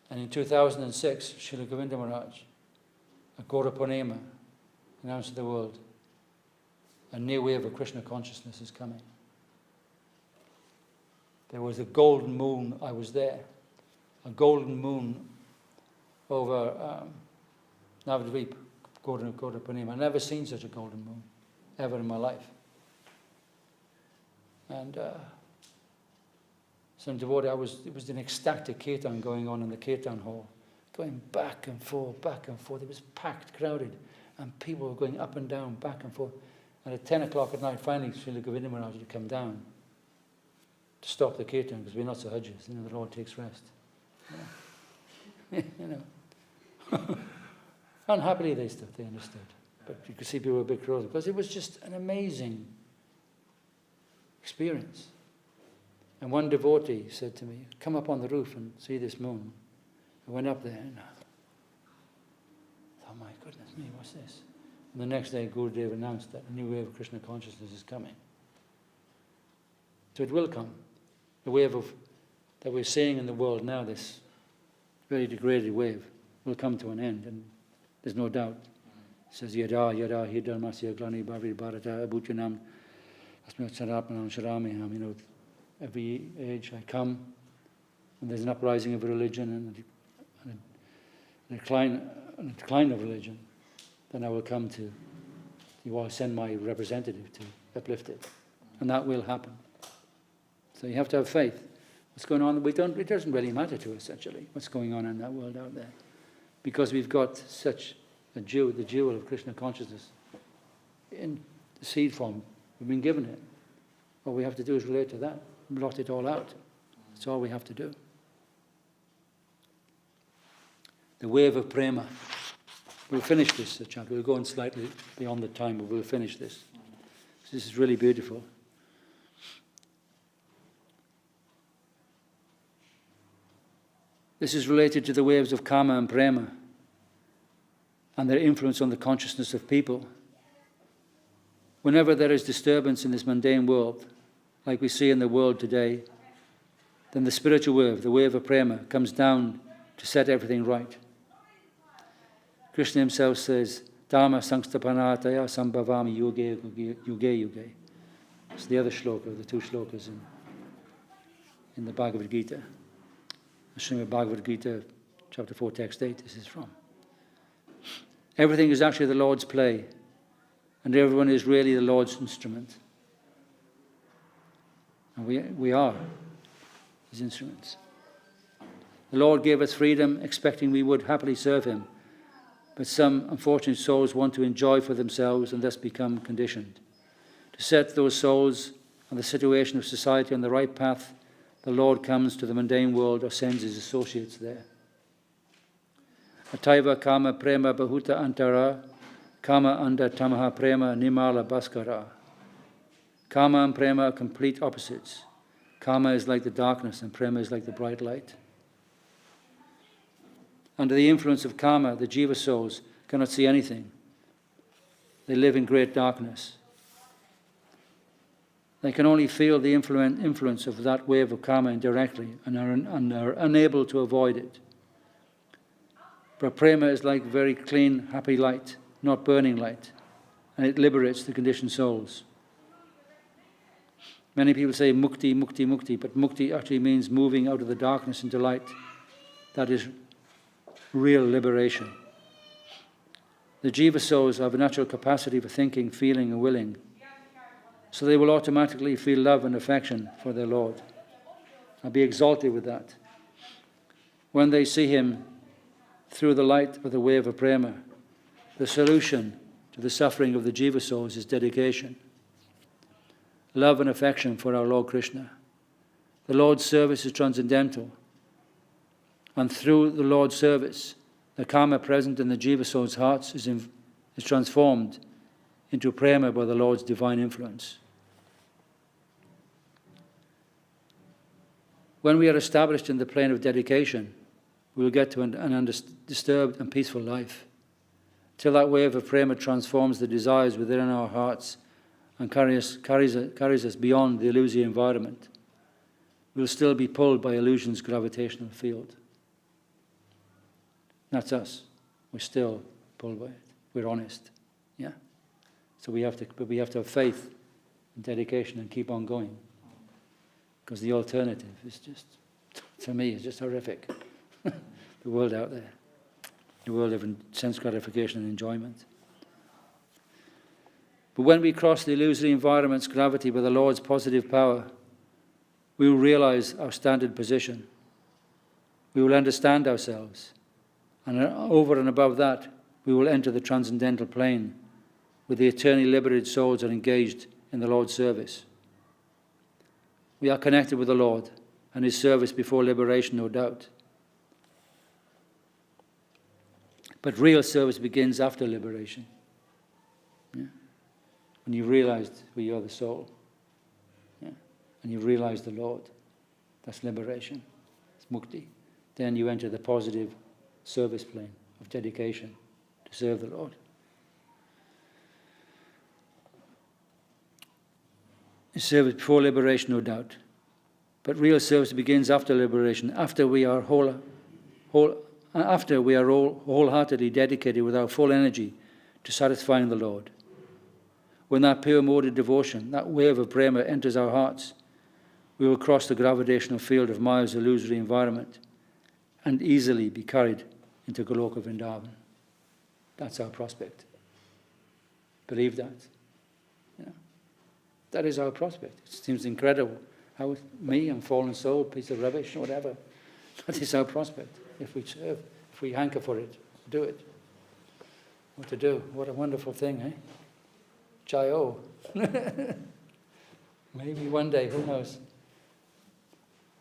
And in 2006, Srila Govinda Maharaj, at Gaura Purnima, announced to the world, a new wave of Krishna consciousness is coming. There was a golden moon, I was there, a golden moon over Navadvip, Gaura Purnima. I've never seen such a golden moon, ever in my life. And some devotee, it was an ecstatic kirtan going on in the kirtan hall, going back and forth, back and forth. It was packed, crowded, and people were going up and down, back and forth. And at 10 o'clock at night, finally, Srila Govinda Maharaj had come down to stop the kirtan, because we're not sahajis, the Lord takes rest. Unhappily they stood, they understood. But you could see people were a bit closer, because it was just an amazing experience. And one devotee said to me, come up on the roof and see this moon. I went up there and I thought, my goodness me, what's this? And the next day, Gurudev announced that a new wave of Krishna consciousness is coming. So it will come. The wave that we're seeing in the world now, this very degraded wave, will come to an end, and there's no doubt. It says, Yada, Yada, Hidharmasya, Glani, Bhavi, Bharata, Abhujanam, Asmat Sarapanam, Sharamiham, every age I come, and there's an uprising of religion and a decline of religion, then I will come to, you all send my representative to uplift it. And that will happen. So you have to have faith. What's going on, it doesn't really matter to us, actually, what's going on in that world out there. Because we've got such the jewel of Krishna consciousness in the seed form. We've been given it. All we have to do is relate to that, blot it all out. That's all we have to do. The wave of prema. We'll finish this chapter. We'll go on slightly beyond the time, but we'll finish this. This is really beautiful. This is related to the waves of karma and prema and their influence on the consciousness of people. Whenever there is disturbance in this mundane world, like we see in the world today, then the spiritual wave, the wave of prema, comes down to set everything right. Krishna himself says, Dharma Sangstapanataya Sambhavami Yuge Yuge. It's the other shloka, the two shlokas in the Bhagavad Gita. Srimad Bhagavad Gita, chapter 4, text 8, this is from. Everything is actually the Lord's play, and everyone is really the Lord's instrument. And we are His instruments. The Lord gave us freedom, expecting we would happily serve Him. But some unfortunate souls want to enjoy for themselves and thus become conditioned. To set those souls and the situation of society on the right path, the Lord comes to the mundane world or sends His associates there. Ataiva kama prema bahuta antara, kama anda tamaha prema nimala bhaskara. Kama and prema are complete opposites. Kama is like the darkness and prema is like the bright light. Under the influence of karma, the Jivasaurs cannot see anything. They live in great darkness. They can only feel the influence of that wave of karma indirectly and are unable to avoid it. But prema is like very clean, happy light, not burning light, and it liberates the conditioned souls. Many people say mukti, mukti, mukti, but mukti actually means moving out of the darkness into light. That is real liberation. The Jivasaurs have a natural capacity for thinking, feeling, and willing, so they will automatically feel love and affection for their Lord and be exalted with that. When they see Him through the light of the wave of prema, the solution to the suffering of the Jivasaurs is dedication, love and affection for our Lord Krishna. The Lord's service is transcendental. And through the Lord's service, the karma present in the Jivasaurs' hearts is transformed into prema by the Lord's divine influence. When we are established in the plane of dedication, we will get to an undisturbed and peaceful life. Till that wave of prema transforms the desires within our hearts and carries us beyond the illusory environment, we will still be pulled by illusion's gravitational field. That's us. We're still pulled by it. We're honest. Yeah? So we have to have faith and dedication and keep on going. Because the alternative is just, to me, is just horrific. The world out there. The world of sense gratification and enjoyment. But when we cross the illusory environment's gravity with the Lord's positive power, we will realize our standard position. We will understand ourselves. And over and above that, we will enter the transcendental plane, where the eternally liberated souls are engaged in the Lord's service. We are connected with the Lord and His service before liberation, no doubt. But real service begins after liberation. Yeah? When you've realized you are the soul. Yeah? And you've realized the Lord. That's liberation. It's mukti. Then you enter the positive service plane of dedication to serve the Lord. Service before liberation, no doubt. But real service begins after liberation, after we are wholeheartedly dedicated with our full energy to satisfying the Lord. When that pure mode of devotion, that wave of prema enters our hearts, we will cross the gravitational field of Maya's illusory environment and easily be carried into Goloka Vrindavan. That's our prospect. Believe that. You know, that is our prospect. It seems incredible. How me, I'm fallen soul, piece of rubbish, whatever. That is our prospect. If we serve, if we hanker for it, do it. What to do? What a wonderful thing, eh? Jai-o. Maybe one day, who knows?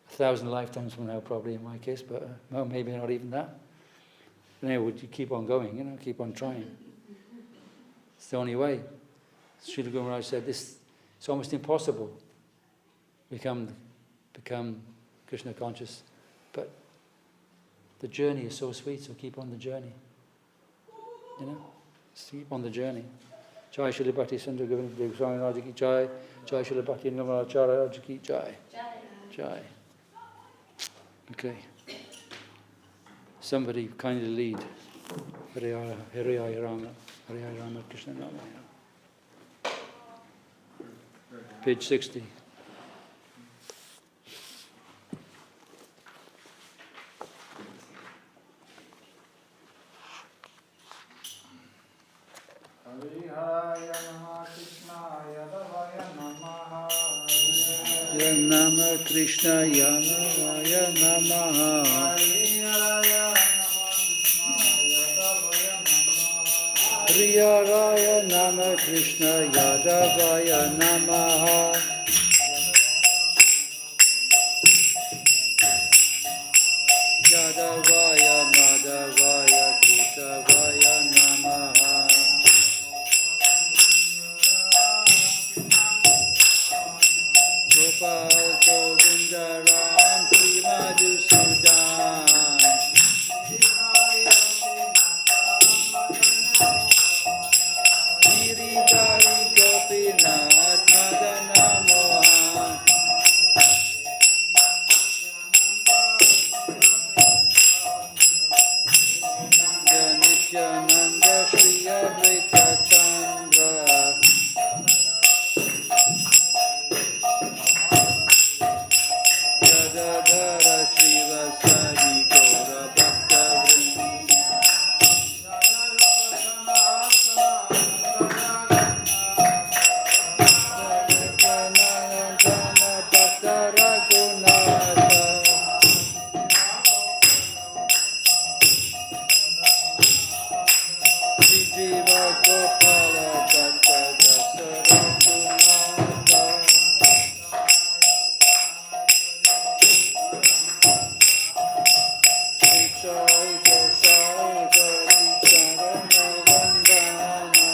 1,000 lifetimes from now, probably in my case, but well, maybe not even that. Anyway, would you keep on going, keep on trying. It's the only way. Srila Guru Maharaj said it's almost impossible become Krishna conscious, but the journey is so sweet, so keep on the journey. Just keep on the journey. Jai Srila Bhakti Sundar Govinda Swami Maharaj ki jai. Jai Srila Bhakti Nirmala Acharya ki jai. Jai. Okay. Somebody kindly lead. Hare Rama, Krishna Rama. Page 60. Nama Krishna Yamavaya Namaha. Priyaraya Nama Krishna Yadavaya Namaha. Yadavaya Madhavaya Keshavaya Namaha. Gopal Govinda Ram Shri Madhusudan. Giridhari Gopinath Madana Mohan. Nityananda Shri Advaita Chandra. Yadadhara Srivasadi Gaura Bhakta Vrinda. Janayana Bhakta Raghunatha. Jiva Gopala Bhatta Dasa Raghunatha. Jai Gosai Gari Charana Vandana.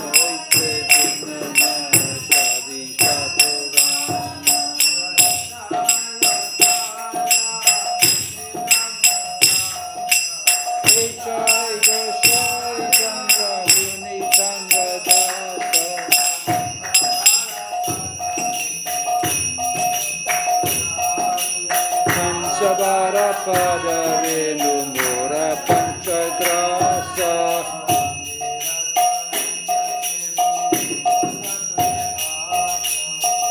Aite Vignana Shadi Chaturana. Jai Gosai Chandra Muni Chandra Dasa. Sabara Pada Renu Mura Panchagrasa.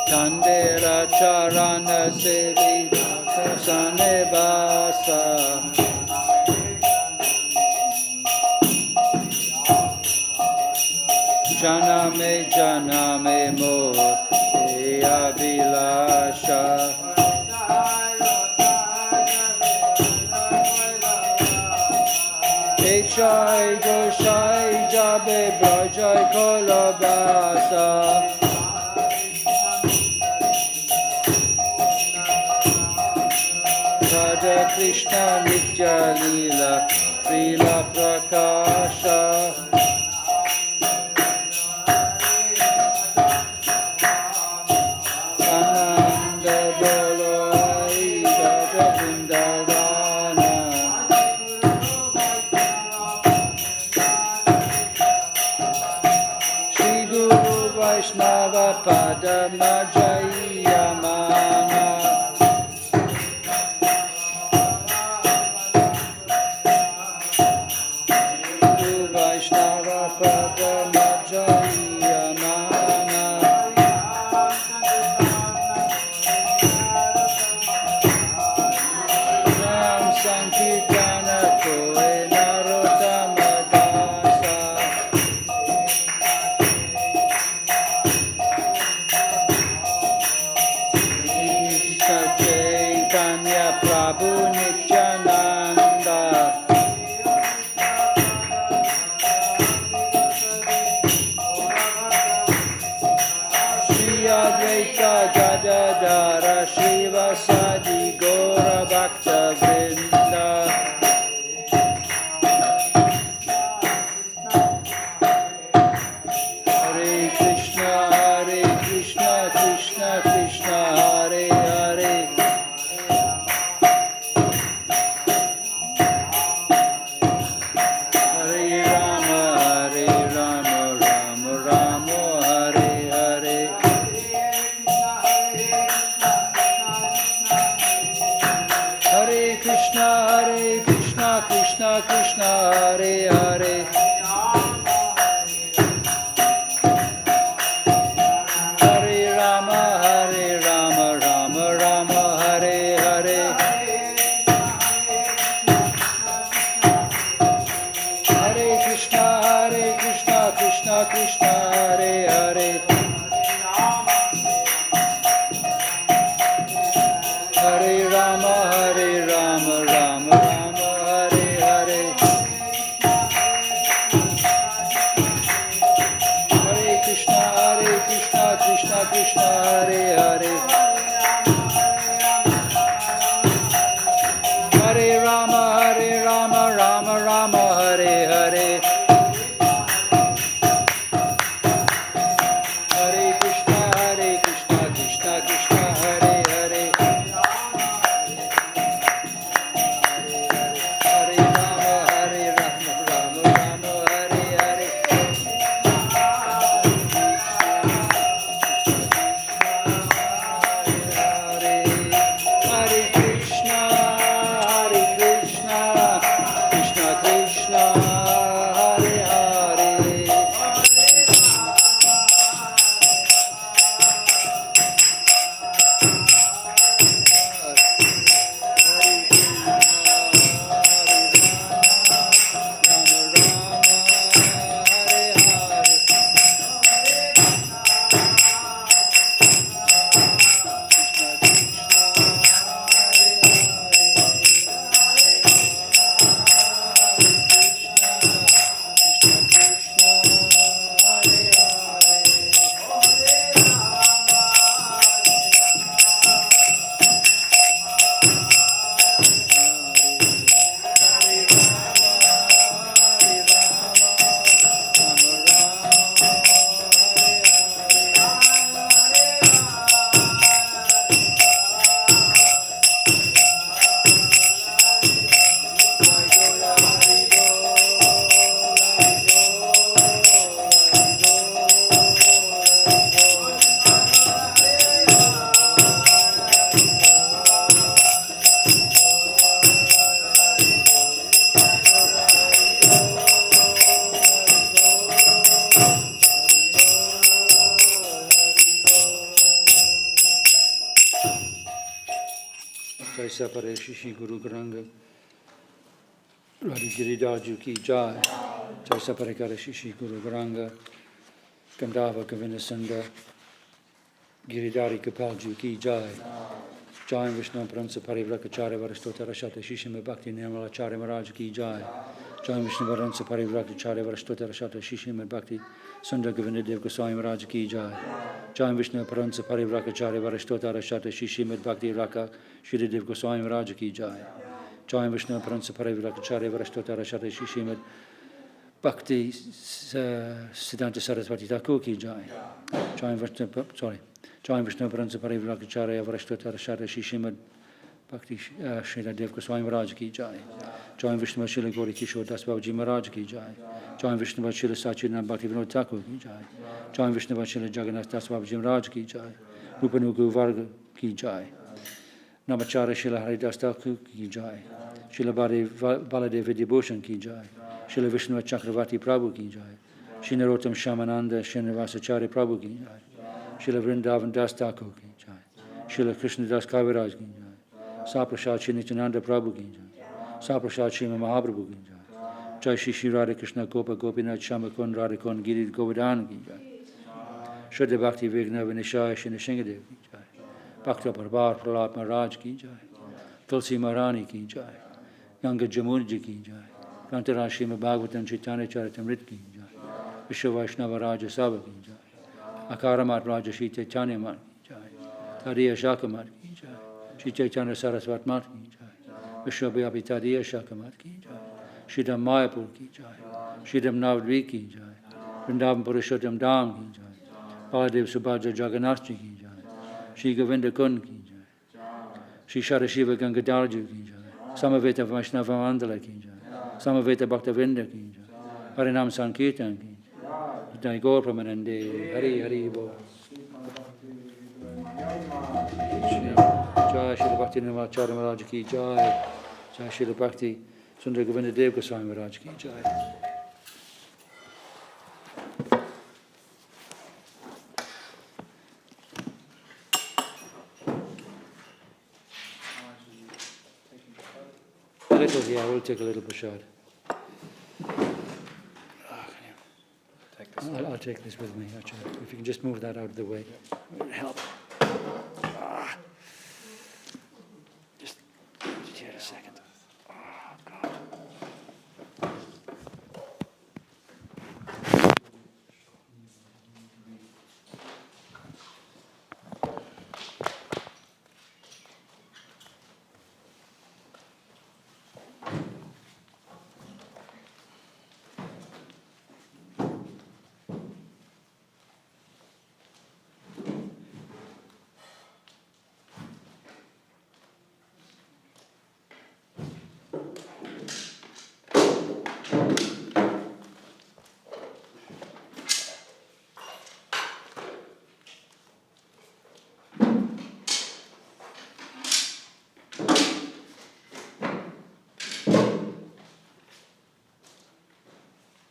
Chandera Charana Sevi Sane Vasa. Janame Mo Abhilasha. Jai Goshai Jabe Brajai Kolabasa. Radha Krishna Nitya Leela Srila Prakasha. Ananda Bolo Ai Radha Vrindavana. Shri Guru Vaishnava Padama Jayamana. Guru Vaishnava Padama Jayamana. Ram Sankirtana Koe Narottama Dasa. Krishna Krishna Hare Hare Hare Rama Rama Rama Hare Hare Hare Krishna Krishna Krishna Hare Hare Hare Rama Rama Rama Hare Hare Hare Krishna Krishna Krishna Hare Hare Hare Rama Rama Rama Hare Hare Hare Krishna Krishna Krishna Hare Hare Hare Rama Rama Rama Hare Hare Hare Krishna Krishna Krishna Hare Hare Sapare Shishi Guru Garanga Radhi Giridaju Ki Jai Jai Sapare Kare Shishi Guru Garanga Gandhava Govinda Sunda Giridhari Kapalju Ki Jai Jai Vishnu Pransa Parivrakacharya Varastotara Shata Shishima Bhakti Nirmalacharya Maharaj Ki Jai Jai Vishnu Pransa Parivrakacharya Varastotara Shata Shishima Bhakti Sunda Govinda Dev Goswami Maharaj Ki Jai Jai Vishnu Pransa Parivrakacharya Varastotara Shata Shishima Bhakti Raka Shri Dev Goswami Maharaj Ki Jai Jai Vishnu Pransa Parivrakacharya Varastotara Shata Shishima Bhakti Siddhanta Saraswati Thakur Ki Jai Jai Vishnu Pransa Parivrakacharya Varastotara Shata Shishima Bhakti Shri Dev Goswami Maharaj Ki Jai Jai Vishnu Shri Gauri Kishore Das Babaji Maharaj Ki Jai Jai Vishnu Shri Sachidanand Bhakti Vinod Thakur Ki Jai Jai Vishnu Shri Jagannath Das Babaji Maharaj Ki Jai Rupanugu Varga Ki Jai Namacharya Srila Haridas Thakur Ki Jai Srila Baladev Vidyabhushan Ki Jai Srila Vishnu Chakravarti Prabhu Ki Jai Sri Narottam Shamananda Srinivasacharya Prabhu Ki Jai Srila Vrindavan Das Thakur Ki Jai Srila Krishna Das Kaviraj Ki Jai Saprasad Shri Nityananda Prabhu Ki Jai Saprasad Shri Mahaprabhu Ki Jai Jai Shri Radha Krishna Gopa Gopinath Shamakun Radhakun Giri Govardhan Ki Jai Shraddha Bhakti Vigna Vinishaya Shri Nishingadev Ki Jai Bhakta Parbar Prahlad Maharaj Ki Jai Tulsi Maharani Ki Jai Ganga Jamunji Ki Jai Grantaraj Srimad Bhagavatam Chaitanya Charitamrita Ki Jai Vishwa Vaishnava Raja Sabha Ki Jai Akaramat Raja Shri Chaitanya Mat Ki Jai Tadiya Shakamat Ki Jai Shri Chaitanya Saraswat Mat Ki Jai Vishwa Vyapi Tadiya Shakamat Ki Jai Shridham Mayapur Ki Jai Shridham Navadvip Ki Jai Vrindavan Purushottam Dham Ki Jai Baladev Subhadra Jagannath Ji Ki Jai Shri Govinda Kund Ki Jai Shri Shadashiva Gangadarju Ki Jai Samaveta Vaishnava Mandala Ki Jai Samaveta Bhaktavinda Ki Jai Harinam Sankirtan Ki Jai Jai Gaur Pramanande Hari Hari Bo Jai Shri Bhakti Nirmalacharya Maharaj Ki Jai Jai Shri Bhakti Sundar Govinda Dev Goswami Maharaj ki jai. A little, yeah, we'll take a little prasad. I'll take this with me, actually. If you can just move that out of the way, it would help.